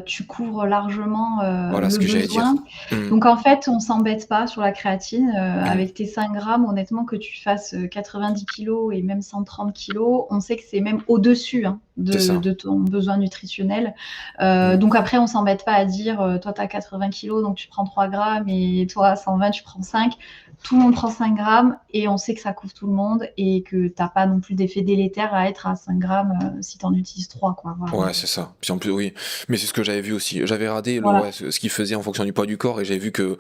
tu couvres largement, Voilà ce le que j'allais dire. besoin. Hmm. Donc en fait, on s'embête pas sur la créatine, Hmm. avec tes 5 grammes, honnêtement que tu fasses, 90 kilogrammes et même 130 kilogrammes, on sait que c'est même au-dessus, hein, C'est de ça. de ton besoin nutritionnel. Hmm. Donc après on s'embête pas à dire, toi tu as 80 kilogrammes donc tu prends 3 grammes et toi 120 tu prends 5. Tout le monde prend 5 grammes et on sait que ça couvre tout le monde et que t'as pas non plus d'effet délétère à être à 5 grammes si tu en utilises 3, quoi. Voilà. Ouais, c'est ça. Puis en plus, oui. Mais c'est ce que j'avais vu aussi. J'avais radé Voilà. ouais, ce qu'il faisait en fonction du poids du corps et j'avais vu que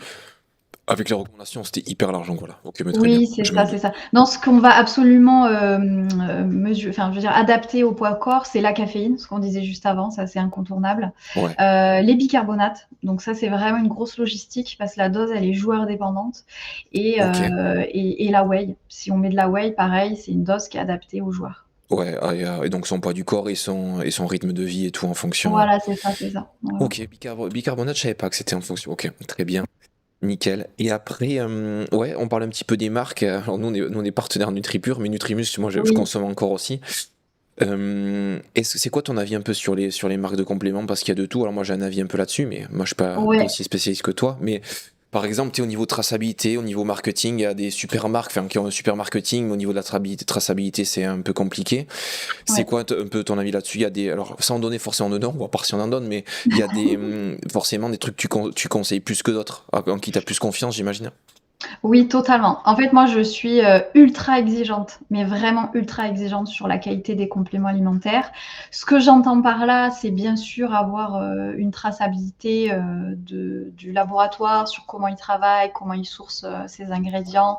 avec les recommandations, c'était hyper large. Donc voilà. Ok, mais très bien. Oui, c'est Je me ça, dis. c'est ça. Non, ce qu'on va absolument enfin, je veux dire, adapter au poids corps, c'est la caféine, ce qu'on disait juste avant, ça c'est incontournable. Ouais. Les bicarbonates, donc ça c'est vraiment une grosse logistique parce que la dose elle est joueur dépendante Ok. et la whey. Si on met de la whey, pareil, c'est une dose qui est adaptée aux joueurs. Ouais. Et donc son poids du corps et son rythme de vie et tout en fonction. Voilà, c'est ça, c'est ça. Voilà. Ok, bicarbonate, je savais pas que c'était en fonction. Ok, très bien. Nickel. Et après, ouais, on parle un petit peu des marques. Alors nous, on est partenaire NutriPure, mais Nutrimus, moi, je Oui. consomme encore aussi. C'est quoi ton avis un peu sur les marques de compléments? Parce qu'il y a de tout. Alors moi, j'ai un avis un peu là-dessus, mais moi, je suis pas Ouais. aussi spécialiste que toi. Mais par exemple, tu sais, au niveau traçabilité, au niveau marketing, il y a des super marques, enfin, qui ont un super marketing, mais au niveau de la traçabilité, c'est un peu compliqué. C'est Ouais. quoi un peu ton avis là-dessus? Il y a des, alors sans donner forcément de nom, on va voir si on en donne, mais il y a des forcément des trucs que tu conseilles plus que d'autres, en qui t'as plus confiance, j'imagine. Oui, totalement. En fait, moi, je suis, ultra exigeante, mais vraiment ultra exigeante sur la qualité des compléments alimentaires. Ce que j'entends par là, c'est bien sûr avoir, une traçabilité, du laboratoire sur comment ils travaillent, comment ils sourcent, ces ingrédients,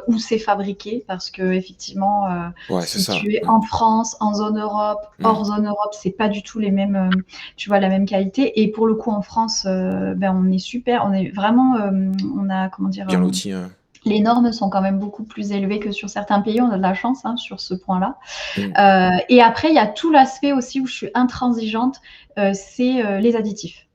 où c'est fabriqué. Parce qu'effectivement, Ouais, c'est si ça. tu es Ouais. en France, en zone Europe, Hmm. hors zone Europe, c'est pas du tout les mêmes, tu vois, la même qualité. Et pour le coup, en France, on est super, on est vraiment, on a, comment dire, Bien loti. les normes sont quand même beaucoup plus élevées que sur certains pays. On a de la chance hein, sur ce point-là. Hmm. Et après, il y a tout l'aspect aussi où je suis intransigeante, c'est les additifs.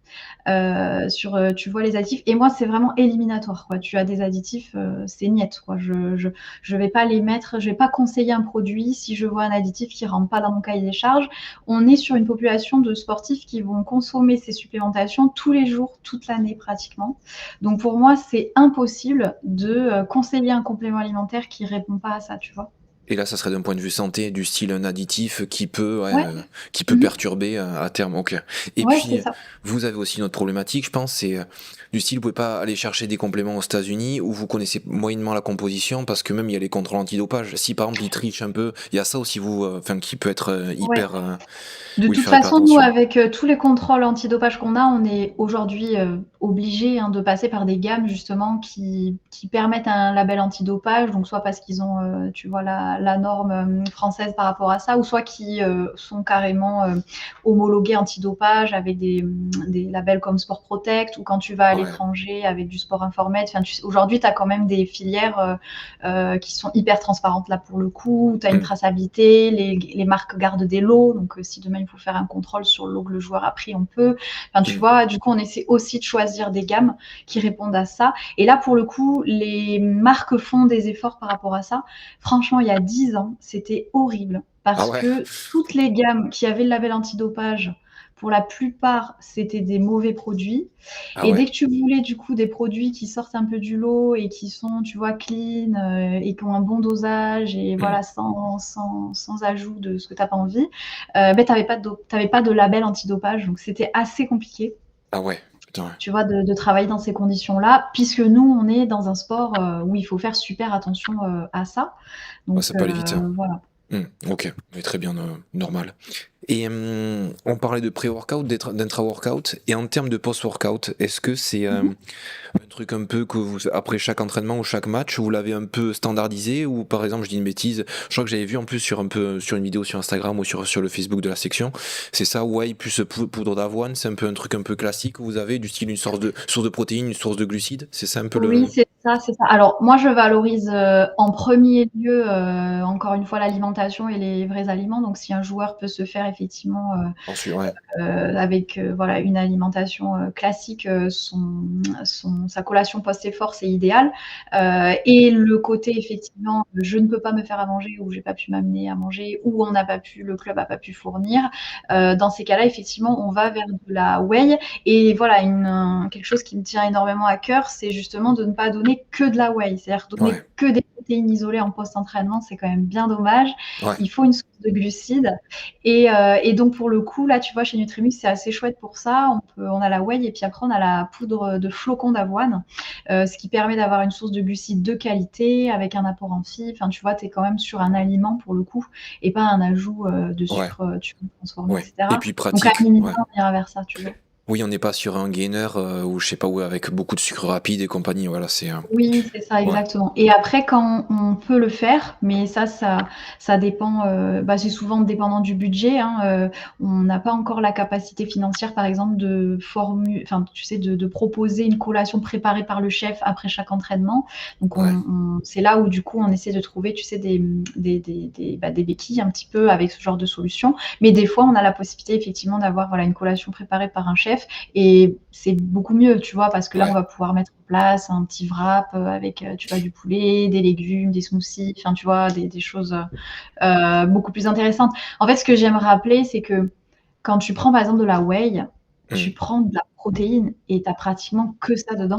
Tu vois les additifs et moi c'est vraiment éliminatoire quoi. Tu as des additifs, c'est niet quoi. Je vais pas les mettre, je vais pas conseiller un produit si je vois un additif qui rentre pas dans mon cahier des charges. On est sur une population de sportifs qui vont consommer ces supplémentations tous les jours, toute l'année pratiquement. Donc pour moi, c'est impossible de conseiller un complément alimentaire qui répond pas à ça, tu vois. Et là, ça serait d'un point de vue santé, du style un additif Ouais. qui peut Mmh. perturber à terme. Ok. Et Ouais, c'est puis, ça. vous avez aussi une autre problématique, je pense, c'est du style, vous pouvez pas aller chercher des compléments aux États-Unis où vous connaissez moyennement la composition parce que même il y a les contrôles antidopage. Si par exemple ils trichent un peu, il y a ça aussi vous, enfin qui peut être Ouais. hyper, De où il toute faut faire hyper façon, nous, attention. avec tous les contrôles antidopage qu'on a, on est aujourd'hui obligé de passer par des gammes justement qui permettent un label antidopage, donc soit parce qu'ils ont, tu vois, la norme française par rapport à ça, ou soit qui sont carrément homologués antidopage avec des labels comme Sport Protect, ou quand tu vas à Ouais. l'étranger avec du sport informel. Enfin, aujourd'hui, tu as quand même des filières qui sont hyper transparentes là pour le coup, tu as une Hmm. traçabilité, les marques gardent des lots, donc si demain il faut faire un contrôle sur le lot que le joueur a pris, on peut. Enfin, tu Hmm. vois, du coup, on essaie aussi de choisir des gammes qui répondent à ça. Et là, pour le coup, les marques font des efforts par rapport à ça. Franchement, il y a 10 ans, c'était horrible Ah parce ouais. que toutes les gammes qui avaient le label antidopage pour la plupart, c'était des mauvais produits. Ah Et ouais. dès que tu voulais du coup des produits qui sortent un peu du lot et qui sont, tu vois, clean, et qui ont un bon dosage et Mmh. voilà, sans ajout de ce que tu as pas envie, beh, tu avais pas de label antidopage, donc c'était assez compliqué, Ah ouais, putain, ouais. tu vois, de travailler dans ces conditions-là, puisque nous, on est dans un sport, où il faut faire super attention, à ça. Ouais, Donc ça peut aller vite, hein. voilà. OK, mais très bien, normal. Et on parlait de pré-workout, d'intra-workout et en termes de post-workout, est-ce que c'est, Mmh mh. un truc un peu que vous après chaque entraînement ou chaque match, vous l'avez un peu standardisé? Ou par exemple, je dis une bêtise, je crois que j'avais vu en plus sur une vidéo sur Instagram ou sur le Facebook de la section, c'est ça, whey plus poudre d'avoine, c'est un peu un truc un peu classique que vous avez, du style une source de protéines, une source de glucides? C'est ça un peu Oui, le c'est ça, c'est ça. Alors moi, je valorise, en premier lieu, encore une fois, l'alimentation et les vrais aliments. Donc si un joueur peut se faire effectivement, ensuite ouais, avec, voilà, une alimentation, classique, sa collation post-effort, c'est idéal. Et le côté effectivement, je ne peux pas me faire à manger ou j'ai pas pu m'amener à manger ou le club a pas pu fournir. Dans ces cas-là, effectivement, on va vers de la whey et voilà, quelque chose qui me tient énormément à cœur, c'est justement de ne pas donner que de la whey. C'est-à-dire donner ouais, que des protéines isolées en post-entraînement, c'est quand même bien dommage. ouais, Il faut une source de glucides et donc pour le coup, là, tu vois, chez Nutrimux, c'est assez chouette pour ça. On a la whey et puis après on a la poudre de flocons d'avoine, ce qui permet d'avoir une source de glucides de qualité avec un apport en fibres. Enfin, tu vois, tu es quand même sur un aliment pour le coup et pas un ajout, de ouais, sucre, tu vois, transformé et ouais et cetera. puis Donc à pratique, minima, ouais. on ira vers ça, tu vois? Oui, on n'est pas sur un gainer, ou je sais pas où avec beaucoup de sucre rapide et compagnie, voilà, c'est, Oui, c'est ça, ouais, exactement. Et après, quand on peut le faire, mais ça dépend, bah, c'est souvent dépendant du budget, hein, on n'a pas encore la capacité financière, par exemple, enfin, tu sais, de proposer une collation préparée par le chef après chaque entraînement. Donc ouais, c'est là où, du coup, on essaie de trouver, tu sais, des béquilles un petit peu avec ce genre de solution. Mais des fois, on a la possibilité, effectivement, d'avoir, voilà, une collation préparée par un chef et c'est beaucoup mieux, tu vois? Parce que là, on ouais, va pouvoir mettre en place un petit wrap, avec, tu vois, du poulet, des légumes, des smoothies, enfin, tu vois, des choses, beaucoup plus intéressantes. En fait, ce que j'aime rappeler, c'est que quand tu prends, par exemple, de la whey, tu mmh. prends de la protéine et tu as pratiquement que ça dedans.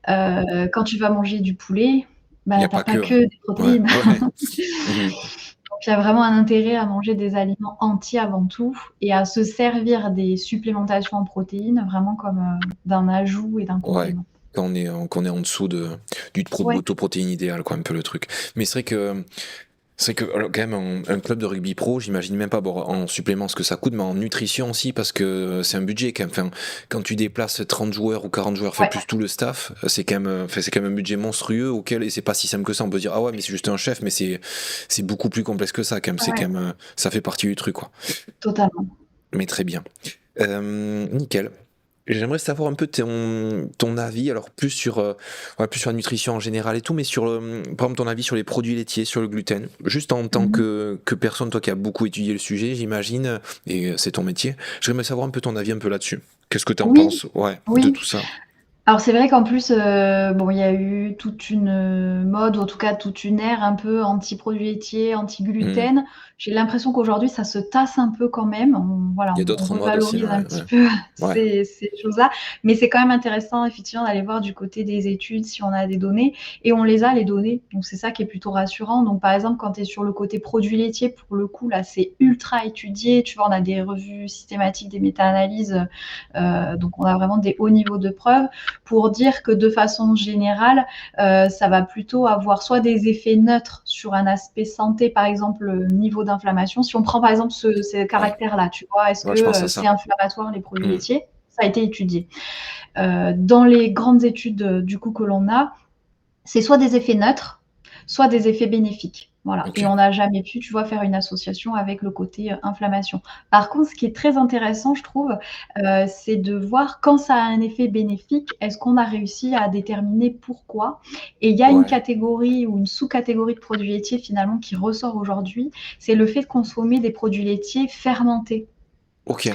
Quand tu vas manger du poulet, Il y bah, a tu as pas pas que, ouais. que des Ouais, protéines. ouais. Mmh. Donc il y a vraiment un intérêt à manger des aliments entiers avant tout et à se servir des supplémentations en protéines vraiment comme, d'un ajout et d'un Ouais, complément. quand on est en dessous du Ouais. protéine idéal, quoi, un peu le truc. Mais c'est vrai que alors, quand même un club de rugby pro, j'imagine même pas bon, en supplément ce que ça coûte, mais en nutrition aussi, parce que c'est un budget quand même. Enfin, quand tu déplaces 30 joueurs ou 40 joueurs, fait Ouais. plus tout le staff, c'est quand même, enfin, c'est quand même un budget monstrueux auquel, et c'est pas si simple que ça. On peut dire, ah ouais, mais c'est juste un chef, mais c'est beaucoup plus complexe que ça quand même. Ouais, C'est ouais, quand même, ça fait partie du truc, quoi. totalement. Mais très bien. Nickel. J'aimerais savoir un peu ton avis, alors plus sur la nutrition en général et tout, mais par exemple ton avis sur les produits laitiers, sur le gluten, juste en tant Mmh. que personne, toi qui as beaucoup étudié le sujet, j'imagine, et c'est ton métier, j'aimerais savoir un peu ton avis un peu là-dessus. Qu'est-ce que tu en Oui, penses, ouais, de oui. tout ça? Alors c'est vrai qu'en plus, bon, il y a eu toute une, mode ou en tout cas toute une ère un peu anti-produits laitiers, Hmm. anti-gluten. J'ai l'impression qu'aujourd'hui ça se tasse un peu quand même. Il y a On d'autres modes aussi, revalorise ouais, un ouais, petit peu ouais, ces choses-là. Mais c'est quand même intéressant effectivement d'aller voir du côté des études si on a des données et on les a les données. Donc c'est ça qui est plutôt rassurant. Donc par exemple, quand tu es sur le côté produits laitiers, pour le coup là, c'est ultra étudié. Tu vois, on a des revues systématiques, des méta-analyses, donc on a vraiment des hauts niveaux de preuves pour dire que de façon générale, ça va plutôt avoir soit des effets neutres sur un aspect santé, par exemple, le niveau d'inflammation. Si on prend par exemple ces ouais, caractères-là, tu vois, est-ce ouais, je pense que à c'est ça. inflammatoire les produits Hmm. laitiers? Ça a été étudié. Dans les grandes études du coup que l'on a, c'est soit des effets neutres, soit des effets bénéfiques. Voilà. Ok, Et on n'a jamais pu, tu vois, faire une association avec le côté inflammation. Par contre, ce qui est très intéressant, je trouve, c'est de voir quand ça a un effet bénéfique, est-ce qu'on a réussi à déterminer pourquoi. Et il y a une ouais, catégorie ou une sous-catégorie de produits laitiers finalement qui ressort aujourd'hui, c'est le fait de consommer des produits laitiers fermentés. ok,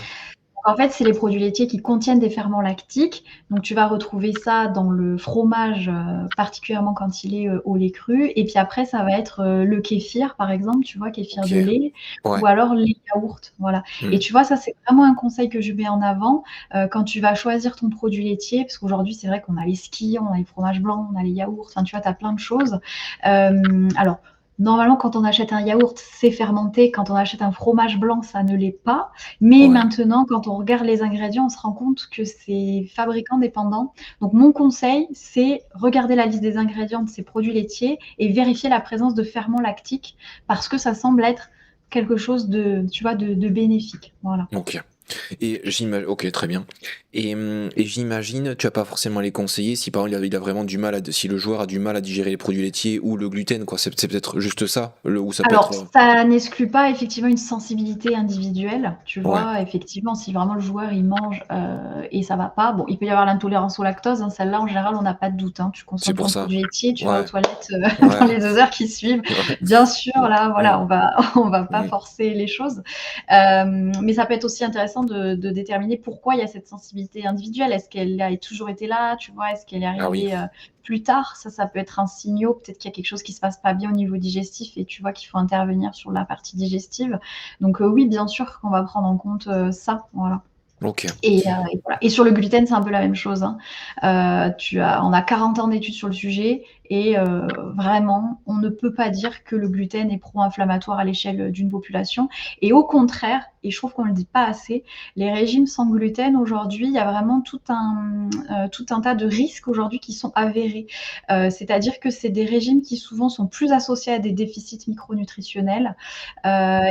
En fait, c'est les produits laitiers qui contiennent des ferments lactiques. Donc, tu vas retrouver ça dans le fromage, particulièrement quand il est au lait cru. Et puis après, ça va être le kéfir, par exemple, tu vois, kéfir Ok, de lait, ouais. ou alors les yaourts. Voilà. Et Hmm. tu vois, ça, c'est vraiment un conseil que je mets en avant quand tu vas choisir ton produit laitier, parce qu'aujourd'hui, c'est vrai qu'on a les skis, on a les fromages blancs, on a les yaourts, enfin, tu vois, tu as plein de choses. Alors, normalement, quand on achète un yaourt, c'est fermenté. Quand on achète un fromage blanc, ça ne l'est pas. Mais Ouais, maintenant, quand on regarde les ingrédients, on se rend compte que c'est fabricant dépendant. Donc, mon conseil, c'est regarder la liste des ingrédients de ces produits laitiers et vérifier la présence de ferments lactiques parce que ça semble être quelque chose de, tu vois, de bénéfique. Voilà. ok. Et j'imagine, ok, très bien. Et j'imagine, tu vas pas forcément les conseiller si par exemple il a vraiment du mal si le joueur a du mal à digérer les produits laitiers ou le gluten, quoi. C'est peut-être juste ça, ou ça peut être. Alors, ça n'exclut pas effectivement une sensibilité individuelle. Tu Ouais, vois, effectivement, si vraiment le joueur il mange et ça va pas, bon, il peut y avoir l'intolérance au lactose. Hein, celle-là, en général, on n'a pas de doute. Hein. Tu c'est consommes pour ton ça. produit laitier, tu vas aux Ouais, toilettes dans ouais, les 2 heures qui suivent. ouais. Bien sûr, là, Mm, voilà, on va pas mm. forcer les choses. Mais ça peut être aussi intéressant de déterminer pourquoi il y a cette sensibilité individuelle. Est-ce qu'elle a toujours été là, tu vois? Est-ce qu'elle est Ah oui, arrivée plus tard? Ça peut être un signal. Peut-être qu'il y a quelque chose qui se passe pas bien au niveau digestif et tu vois qu'il faut intervenir sur la partie digestive. Donc oui, bien sûr qu'on va prendre en compte ça. Voilà. ok. Et voilà. Et sur le gluten, c'est un peu la même chose. Hein. On a 40 ans d'études sur le sujet et vraiment, on ne peut pas dire que le gluten est pro-inflammatoire à l'échelle d'une population. Et au contraire, et je trouve qu'on ne le dit pas assez, les régimes sans gluten aujourd'hui, il y a vraiment tout un tas de risques aujourd'hui qui sont avérés. C'est-à-dire que c'est des régimes qui souvent sont plus associés à des déficits micronutritionnels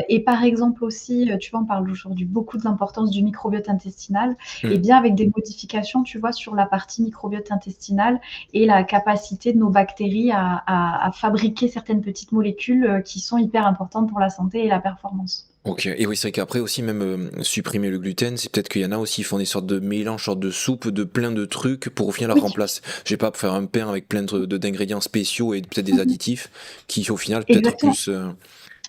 et par exemple aussi, tu vois, on parle aujourd'hui beaucoup de l'importance du microbiote intestinal. Et Mm. bien avec des modifications, tu vois, sur la partie microbiote intestinal et la capacité de nos bactéries à fabriquer certaines petites molécules qui sont hyper importantes pour la santé et la performance. Ok, et oui, c'est vrai qu'après aussi, même supprimer le gluten, c'est peut-être qu'il y en a aussi, ils font des sortes de mélanges, sortes de soupe, de plein de trucs pour au final Oui. remplacer. Je sais pas, pour faire un pain avec plein d'ingrédients spéciaux et peut-être des Mmh. additifs qui au final peut-être Exactement. plus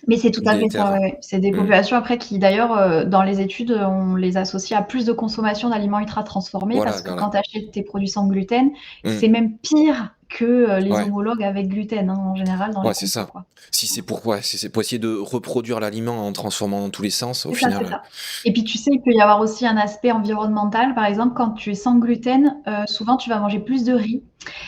Mais c'est tout à fait ça, délétères. ouais, ouais. C'est des Hmm. populations après qui d'ailleurs, dans les études, on les associe à plus de consommation d'aliments ultra transformés Voilà, parce que voilà. quand tu achètes tes produits sans gluten, Hmm. c'est même pire que, les Ouais, homologues avec gluten, hein, en général dans les ouais, c'est consos, ça. quoi. Si c'est pour, ouais, si c'est pour essayer de reproduire l'aliment en transformant dans tous les sens, au C'est ça, c'est final. ça. Et puis tu sais, il peut y avoir aussi un aspect environnemental. Par exemple, quand tu es sans gluten, souvent tu vas manger plus de riz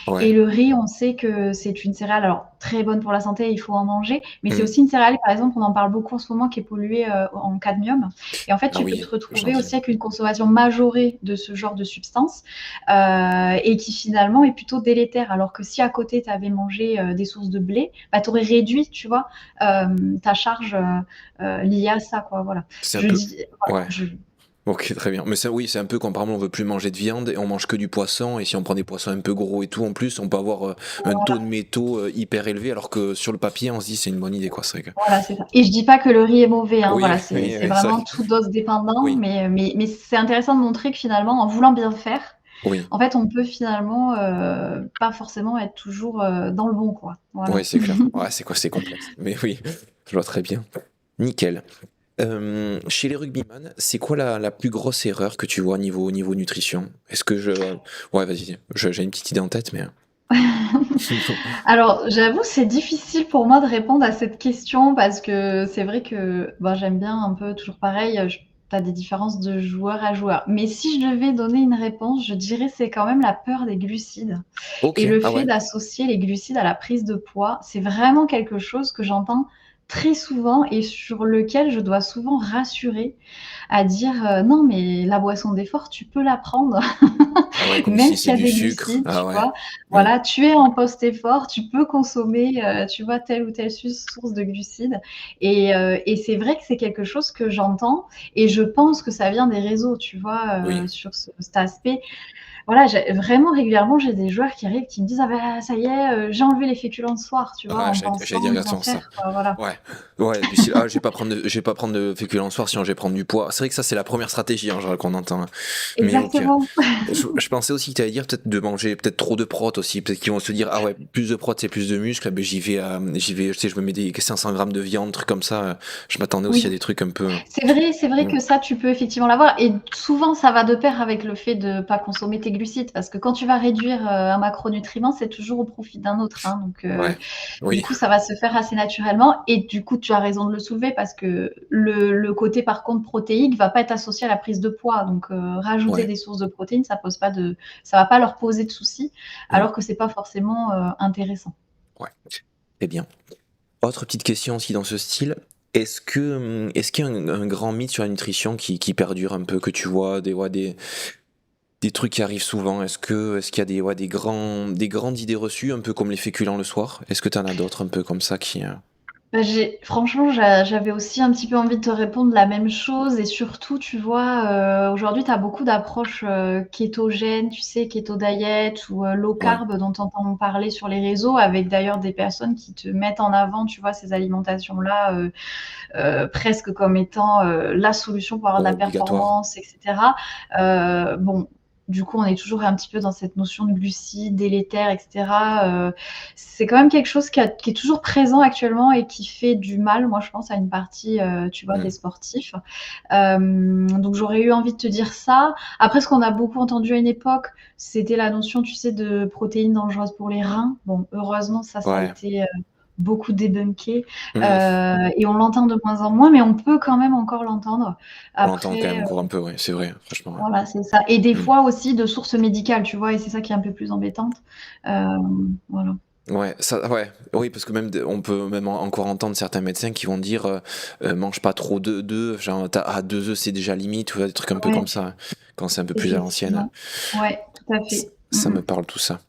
et Ouais. le riz, on sait que c'est une céréale, alors très bonne pour la santé, il faut en manger, mais c'est Hmm. aussi une céréale, par exemple, on en parle beaucoup en ce moment, qui est polluée en cadmium. Et en fait, Ah tu peux te oui, retrouver j'entends. aussi avec une consommation majorée de ce genre de substances et qui finalement est plutôt délétère. Alors que si à côté, tu avais mangé des sources de blé, bah, tu aurais réduit, tu vois, ta charge liée à ça, quoi. Voilà. C'est un Je peu. dis, voilà, Ouais. Ok, très bien. Mais ça, oui, c'est un peu quand par exemple on veut plus manger de viande et on mange que du poisson. Et si on prend des poissons un peu gros et tout, en plus, on peut avoir un taux de métaux hyper élevé, alors que sur le papier, on se dit c'est une bonne idée, quoi. C'est vrai que. voilà, c'est ça. Et je dis pas que le riz est mauvais, hein, Oui, voilà, oui, c'est oui, c'est vraiment vrai. tout dose dépendant, Oui, mais c'est intéressant de montrer que finalement, en voulant bien faire, oui, en fait, on peut finalement pas forcément être toujours dans le bon, quoi. oui, Voilà. c'est clair. Ouais, c'est quoi, c'est complexe. Mais oui, je vois très bien. Nickel. Chez les rugbyman, c'est quoi la plus grosse erreur que tu vois niveau nutrition? Est-ce que je. Ouais, vas-y, j'ai une petite idée en tête, mais. Alors, j'avoue, c'est difficile pour moi de répondre à cette question parce que c'est vrai que bah, j'aime bien un peu toujours pareil. Tu as des différences de joueur à joueur. Mais si je devais donner une réponse, je dirais c'est quand même la peur des glucides. Ok, Et le ah fait ouais. d'associer les glucides à la prise de poids, c'est vraiment quelque chose que j'entends très souvent et sur lequel je dois souvent rassurer à dire non mais la boisson d'effort tu peux la prendre Ah ouais, comme même si s'il c'est y a du des sucre. glucides, tu Ah ouais. vois. Hmm. Voilà, tu es en post-effort, tu peux consommer, tu vois, telle ou telle source de glucides et c'est vrai que c'est quelque chose que j'entends et je pense que ça vient des réseaux, tu vois, Oui. sur cet aspect. voilà, vraiment régulièrement, j'ai des joueurs qui arrivent, qui me disent: «Ah bah, ça y est, j'ai enlevé les féculents le soir», tu vois? Ouais, En j'allais pensant dire bien exactement ça. faire, quoi, voilà. Ouais, ouais, et puis je vais pas prendre de féculents le soir, sinon je vais prendre du poids. C'est vrai que ça, c'est la première stratégie en général qu'on entend, hein. Mais OK. Exactement. Je pensais aussi que tu allais dire peut-être de manger peut-être trop de prot aussi. Peut-être qu'ils vont se dire, ah ouais, plus de prot, c'est plus de muscles. Ah ben, tu sais, je me mets des 500 grammes de viande, trucs comme ça. Je m'attendais aussi à Oui. des trucs un peu. C'est vrai Mm. que ça, tu peux effectivement l'avoir et souvent ça va de pair avec le fait de pas consommer tes glucides parce que quand tu vas réduire, un macronutriment, c'est toujours au profit d'un autre, hein, donc Ouais, du oui, coup, ça va se faire assez naturellement et du coup, tu as raison de le soulever parce que le côté par contre protéique va pas être associé à la prise de poids donc rajouter ouais, des sources de protéines, ça va pas leur poser de soucis mm, alors que c'est pas forcément, intéressant. ouais, très bien. Autre petite question aussi dans ce style. Est-ce qu'il y a un grand mythe sur la nutrition qui perdure un peu, que tu vois, des trucs qui arrivent souvent? Est-ce qu'il y a des grandes idées reçues, un peu comme les féculents le soir? Est-ce que tu en as d'autres un peu comme ça qui. Bah, franchement, j'avais aussi un petit peu envie de te répondre la même chose et surtout, tu vois, aujourd'hui, tu as beaucoup d'approches, kétogènes, tu sais, keto diet ou, low Ouais, carb dont on entend parler sur les réseaux avec d'ailleurs des personnes qui te mettent en avant, tu vois, ces alimentations-là, presque comme étant, la solution pour avoir de ouais, la obligatoire. performance et cetera. Bon, du coup, on est toujours un petit peu dans cette notion de glucides délétères et cetera. C'est quand même quelque chose qui est toujours présent actuellement et qui fait du mal, moi, je pense, à une partie, tu vois, Mm. des sportifs. Donc j'aurais eu envie de te dire ça. Après, ce qu'on a beaucoup entendu à une époque, c'était la notion, tu sais, de protéines dangereuses pour les reins. Bon, heureusement, ça a Ouais. été, beaucoup débunké, Mm. et on l'entend de moins en moins, mais on peut quand même encore l'entendre. On l'entend quand Après, même encore un peu, ouais, c'est vrai, franchement, voilà, c'est ça et des ouais. Mm. fois aussi de sources médicales, tu vois? Et c'est ça qui est un peu plus embêtante. Voilà. Ouais, ça, ouais, oui, parce que on peut même encore entendre certains médecins qui vont dire, mange pas trop d'œufs, genre, 2 œufs, c'est déjà limite, ou des trucs un peu comme Ouais, ça, quand c'est un peu plus à l'ancienne. effectivement. Ouais, tout à fait. Ça Mmh me mh. parle tout ça.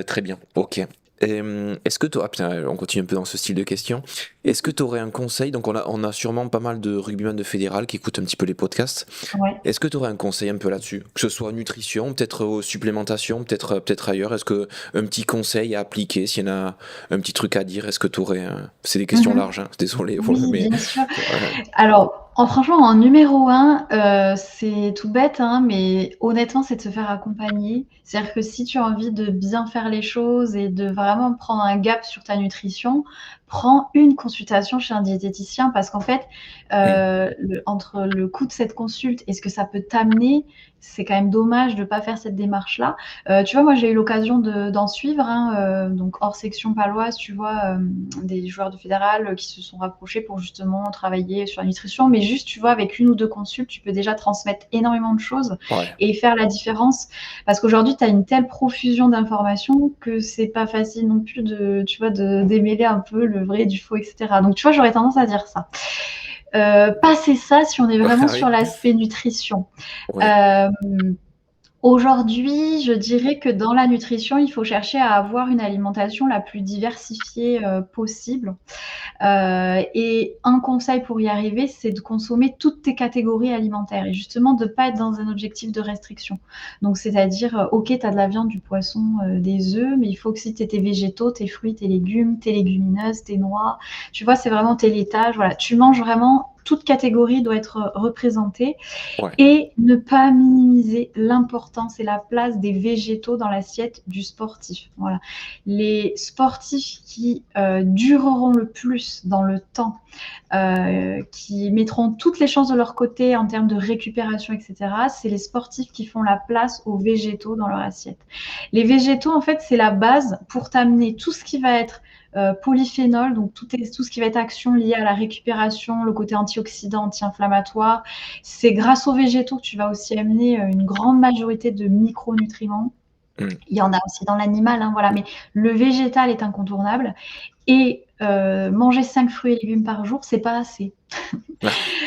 Très bien, ok. Est-ce que toi, ah, putain, on continue un peu dans ce style de questions. Est-ce que tu aurais un conseil? Donc on a sûrement pas mal de rugbyman de fédéral qui écoutent un petit peu les podcasts. Ouais. Est-ce que tu aurais un conseil un peu là-dessus? Que ce soit nutrition, peut-être supplémentation, peut-être ailleurs. Est-ce que un petit conseil à appliquer, s'il y en a un petit truc à dire, est-ce que tu aurais. C'est des questions Mmh larges, hein, désolé, Oui, mais. bien sûr. Ouais, Alors, franchement, en numéro un, c'est tout bête, hein, mais honnêtement, c'est de se faire accompagner. C'est-à-dire que si tu as envie de bien faire les choses et de vraiment prendre un gap sur ta nutrition, prends une consultation chez un diététicien parce qu'en fait, mm, entre le coût de cette consulte et ce que ça peut t'amener, c'est quand même dommage de pas faire cette démarche-là. Tu vois, moi, j'ai eu l'occasion d'en suivre, hein, donc hors section paloise, tu vois, des joueurs de fédéral qui se sont rapprochés pour justement travailler sur la nutrition. Mais juste, tu vois, avec une ou deux consultes, tu peux déjà transmettre énormément de choses ouais, et faire la différence. Parce qu'aujourd'hui, tu as une telle profusion d'informations que c'est pas facile non plus de, tu vois, de démêler un peu le vrai du faux, etc. Donc, tu vois, j'aurais tendance à dire ça. Passer ça, si on est vraiment ah sur oui, l'aspect nutrition. ouais, Euh, Aujourd'hui, je dirais que dans la nutrition, il faut chercher à avoir une alimentation la plus diversifiée, possible. Et un conseil pour y arriver, c'est de consommer toutes tes catégories alimentaires et justement de ne pas être dans un objectif de restriction. Donc c'est-à-dire, OK, tu as de la viande, du poisson, des œufs, mais il faut que si tu tes végétaux, tes fruits, tes légumes, tes légumineuses, tes noix. Tu vois, c'est vraiment tes laitages, voilà. Tu manges vraiment toute catégorie doit être, représentée ouais, et ne pas minimiser l'importance et la place des végétaux dans l'assiette du sportif. Voilà. Les sportifs qui dureront le plus dans le temps, qui mettront toutes les chances de leur côté en termes de récupération, etc., c'est les sportifs qui font la place aux végétaux dans leur assiette. Les végétaux, en fait, c'est la base pour t'amener tout ce qui va être polyphénol, donc tout ce qui va être action liée à la récupération, le côté antioxydant, anti-inflammatoire. C'est grâce aux végétaux que tu vas aussi amener une grande majorité de micronutriments. mm. Il y en a aussi dans l'animal, hein, voilà, mais le végétal est incontournable. Et manger 5 fruits et légumes par jour, c'est pas assez.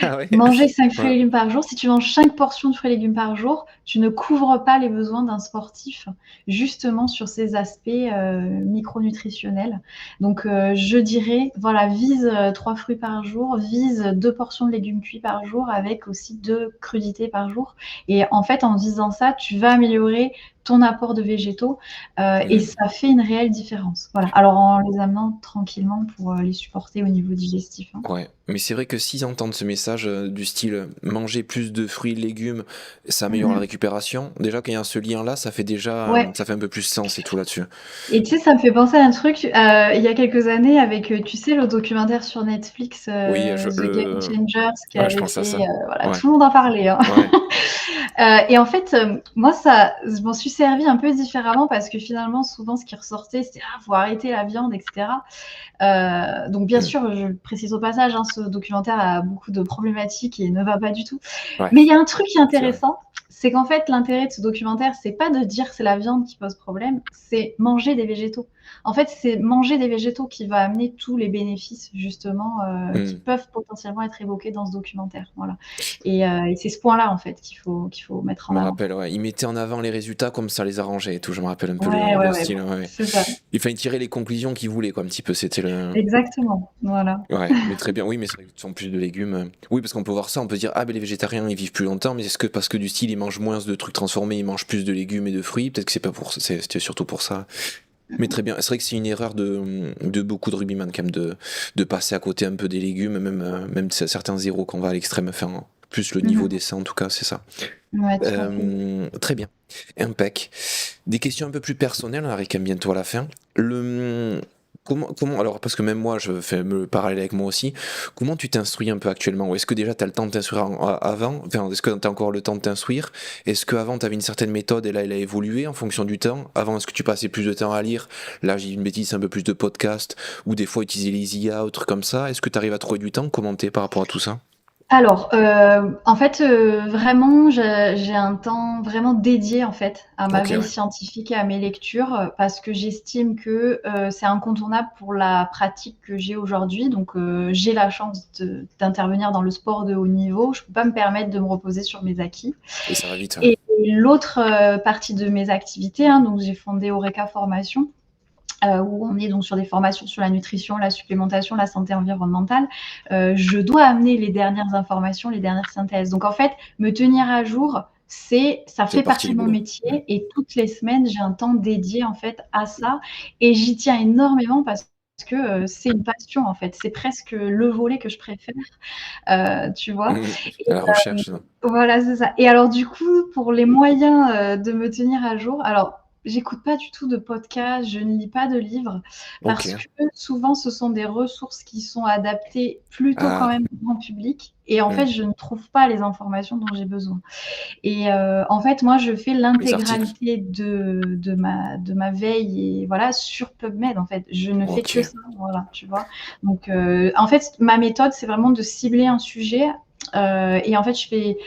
Ah ouais, Manger 5 fruits et ouais, légumes par jour, si tu manges 5 portions de fruits et légumes par jour, tu ne couvres pas les besoins d'un sportif, justement sur ces aspects micronutritionnels. Donc, je dirais, voilà, vise 3 fruits par jour, vise 2 portions de légumes cuits par jour avec aussi 2 crudités par jour. Et en fait, en visant ça, tu vas améliorer ton apport de végétaux et Mmh. ça fait une réelle différence. Voilà. Alors en les amenant tranquillement pour les supporter au niveau digestif. Hein. Ouais, mais c'est vrai que s'ils entendent ce message du style manger plus de fruits et légumes, ça améliore la Mhm. récupération. Déjà, quand il y a ce lien-là, ça fait déjà, Ouais. ça fait un peu plus sens et tout là-dessus. Et tu sais, ça me fait penser à un truc, il y a quelques années avec, tu sais, le documentaire sur Netflix, Oui, The Game Changers qui ouais, je avait pense à fait, ça. voilà, Ouais, tout le monde en parlait, hein. ouais. Et en fait, moi, ça, je m'en suis servie un peu différemment parce que finalement, souvent, ce qui ressortait, c'était ah, faut arrêter la viande, etc. Donc, bien Mm. sûr, je le précise au passage, hein, ce documentaire a beaucoup de problématiques et ne va pas du tout. Ouais, Mais il y a un truc qui est c'est vrai. intéressant, c'est qu'en fait, l'intérêt de ce documentaire, c'est pas de dire que c'est la viande qui pose problème, c'est manger des végétaux. En fait, c'est manger des végétaux qui va amener tous les bénéfices, justement, qui Mm. peuvent potentiellement être évoqués dans ce documentaire. Voilà. Et c'est ce point-là, en fait, qu'il faut mettre Je en me avant. rappelle, ouais. Ils mettaient en avant les résultats comme ça les arrangeait et tout. Je me rappelle un peu Ouais, ouais, le ouais, style. Ouais, ouais. c'est ça. Il fallait tirer les conclusions qu'ils voulaient, quoi, un petit peu. C'était le. Exactement. Voilà. Ouais, mais très bien. Oui, mais c'est vrai qu'ils sont plus de légumes. Oui, parce qu'on peut voir ça, on peut se dire, ah, ben les végétariens, ils vivent plus longtemps, mais est-ce que parce que du style, ils mangent moins de trucs transformés, ils mangent plus de légumes et de fruits? Peut-être que c'est pas pour ça, c'était surtout pour ça. Mais très bien. C'est vrai que c'est une erreur de beaucoup de rugbyman, quand même, de passer à côté un peu des légumes, même certains zéros qu'on va à l'extrême, enfin, plus le niveau Mhm. descend, en tout cas, c'est ça. Ouais, tout à fait. Très bien. Impec. Des questions un peu plus personnelles, on arrive quand même bientôt à la fin. Alors, parce que même moi, je fais le parallèle avec moi aussi, comment tu t'instruis un peu actuellement? Ou est-ce que déjà tu as le temps de t'instruire avant? Enfin, est-ce que tu as encore le temps de t'instruire? Est-ce qu'avant tu avais une certaine méthode et là elle a évolué en fonction du temps? Avant, est-ce que tu passais plus de temps à lire? Là, j'ai une bêtise, un peu plus de podcasts ou des fois utiliser les IA ou trucs comme ça. Est-ce que tu arrives à trouver du temps? Comment t'es par rapport à tout ça? Alors, en fait, vraiment, j'ai un temps vraiment dédié, en fait, à ma Ok, veille ouais. scientifique et à mes lectures, parce que j'estime que, c'est incontournable pour la pratique que j'ai aujourd'hui. Donc, j'ai la chance d'intervenir dans le sport de haut niveau. Je peux pas me permettre de me reposer sur mes acquis. Et ça va vite, ouais. Et l'autre, partie de mes activités, hein, donc j'ai fondé Eureka Formation, où on est donc sur des formations sur la nutrition, la supplémentation, la santé environnementale, je dois amener les dernières informations, les dernières synthèses. Donc en fait, me tenir à jour, ça C'est fait parti partie du de mon boulot. métier et toutes les semaines, j'ai un temps dédié en fait à ça et j'y tiens énormément parce que c'est une passion en fait. C'est presque le volet que je préfère, tu vois. Mm. Et À la recherche, ça. voilà, c'est ça. Et alors, du coup, pour les moyens de me tenir à jour, alors, j'écoute pas du tout de podcast, je ne lis pas de livres, Ok. parce que souvent, ce sont des ressources qui sont adaptées plutôt quand Ah. même au grand public. Et en fait, Mm. je ne trouve pas les informations dont j'ai besoin. Et en fait, moi, je fais Les articles. l'intégralité de ma veille et voilà sur PubMed. En fait, je ne fais que Ok. ça, voilà, tu vois. Donc, en fait, ma méthode, c'est vraiment de cibler un sujet. Et en fait, je fais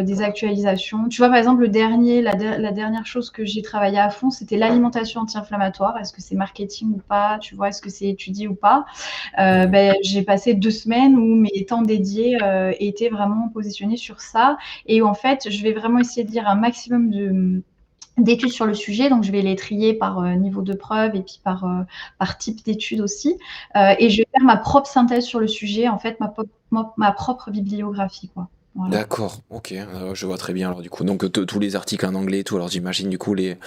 des actualisations. Tu vois, par exemple, la dernière chose que j'ai travaillé à fond, c'était l'alimentation anti-inflammatoire. Est-ce que c'est marketing ou pas? Tu vois, est-ce que c'est étudié ou pas? Mm. Ben, j'ai passé 2 semaines où mes temps dédiés étaient vraiment positionnés sur ça et où en fait, je vais vraiment essayer de lire un maximum d'études sur le sujet, donc je vais les trier par niveau de preuve et puis par type d'études aussi. Et je vais faire ma propre synthèse sur le sujet, en fait, ma propre bibliographie, quoi. Voilà. D'accord, ok, je vois très bien alors du coup. Donc tous les articles en anglais et tout, alors j'imagine du coup les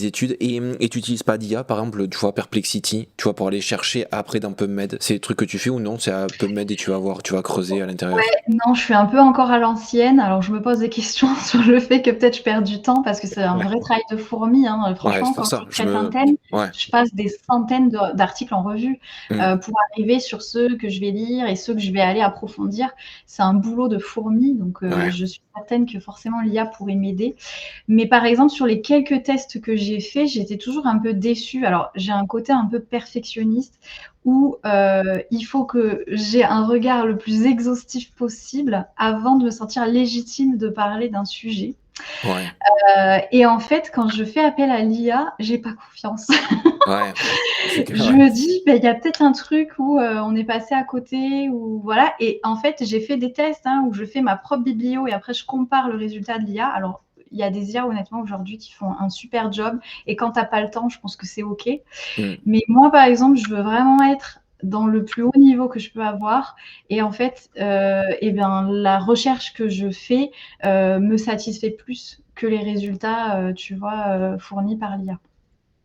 études. Et tu utilises pas d'IA, par exemple, tu vois, Perplexity, tu vois, pour aller chercher après dans PubMed. C'est des trucs que tu fais ou non? C'est à PubMed et tu vas voir, tu vas creuser à l'intérieur. Non, je suis un peu encore à l'ancienne. Alors, je me pose des questions sur le fait que peut-être je perds du temps parce que c'est un Ouais, vrai travail de fourmi, hein. ouais, c'est Franchement, pour quand je ça. traite un thème, Ouais. je passe des centaines d'articles en revue Mm. pour arriver sur ceux que je vais lire et ceux que je vais aller approfondir. C'est un boulot de fourmi, donc Ouais. je suis certaine que forcément l'IA pourrait m'aider. Mais par exemple, sur les quelques tests que j'ai faits, j'étais toujours un peu déçue. Alors, j'ai un côté un peu perfectionniste où il faut que j'ai un regard le plus exhaustif possible avant de me sentir légitime de parler d'un sujet. Ouais. Et en fait, quand je fais appel à l'IA, j'ai pas confiance. Ouais. C'est clair, Je ouais. me dis, il y a peut-être un truc où on est passé à côté, ou voilà. Et en fait, j'ai fait des tests hein, où je fais ma propre biblio et après je compare le résultat de l'IA. Alors, il y a des IA honnêtement aujourd'hui qui font un super job et quand tu as pas le temps, je pense que c'est OK. Mmh. Mais moi, par exemple, je veux vraiment être dans le plus haut niveau que je peux avoir et en fait, et bien, la recherche que je fais, me satisfait plus que les résultats, tu vois, fournis par l'IA.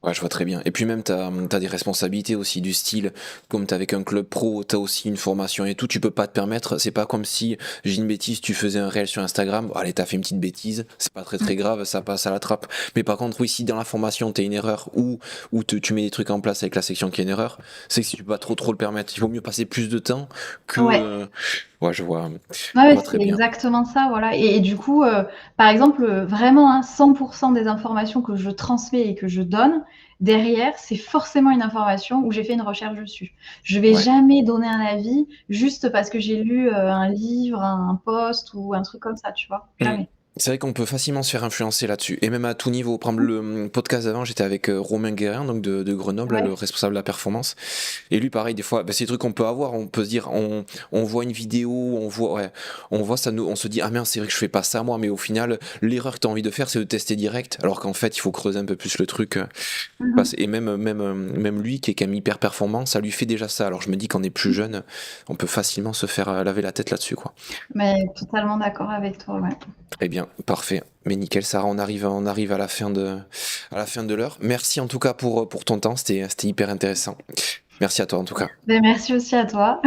Ouais, je vois très bien. Et puis même, t'as des responsabilités aussi du style, comme t'es avec un club pro, t'as aussi une formation et tout, tu peux pas te permettre, c'est pas comme si, j'ai une bêtise, tu faisais un réel sur Instagram, bon, allez, t'as fait une petite bêtise, c'est pas très Mmh. très grave, ça passe à la trappe. Mais par contre, oui, si dans la formation t'as une erreur ou tu mets des trucs en place avec la section qui a une erreur, c'est que si tu peux pas trop le permettre, il vaut mieux passer plus de temps que... Ouais. Ouais, Ouais, je ouais, vois c'est très bien. exactement ça, voilà et du coup, par exemple, vraiment, hein, 100 des informations que je transmets et que je donne, derrière, c'est forcément une information où j'ai fait une recherche dessus. Je vais Ouais. jamais donner un avis juste parce que j'ai lu, un livre, un post ou un truc comme ça, tu vois? Mm. Jamais. C'est vrai qu'on peut facilement se faire influencer là-dessus, et même à tout niveau. Par exemple, le podcast d'avant, j'étais avec Romain Guérin, donc de Grenoble, là, le Ouais. responsable de la performance. Et lui, pareil, des fois, bah, c'est des trucs qu'on peut avoir. On peut se dire, on voit une vidéo, on voit ça, on se dit, ah merde, c'est vrai que je fais pas ça moi, mais au final, l'erreur que tu as envie de faire, c'est de tester direct, alors qu'en fait, il faut creuser un peu plus le truc. Mmh mh. Et même lui, qui est quand même hyper performant, ça lui fait déjà ça. Alors je me dis qu'en est plus jeune, on peut facilement se faire laver la tête là-dessus, quoi. Mais totalement d'accord avec toi, ouais. Très bien, parfait. Mais nickel, Sarah, on arrive à la fin de l'heure. Merci en tout cas pour ton temps, c'était hyper intéressant. Merci à toi en tout cas. Beh, merci aussi à toi.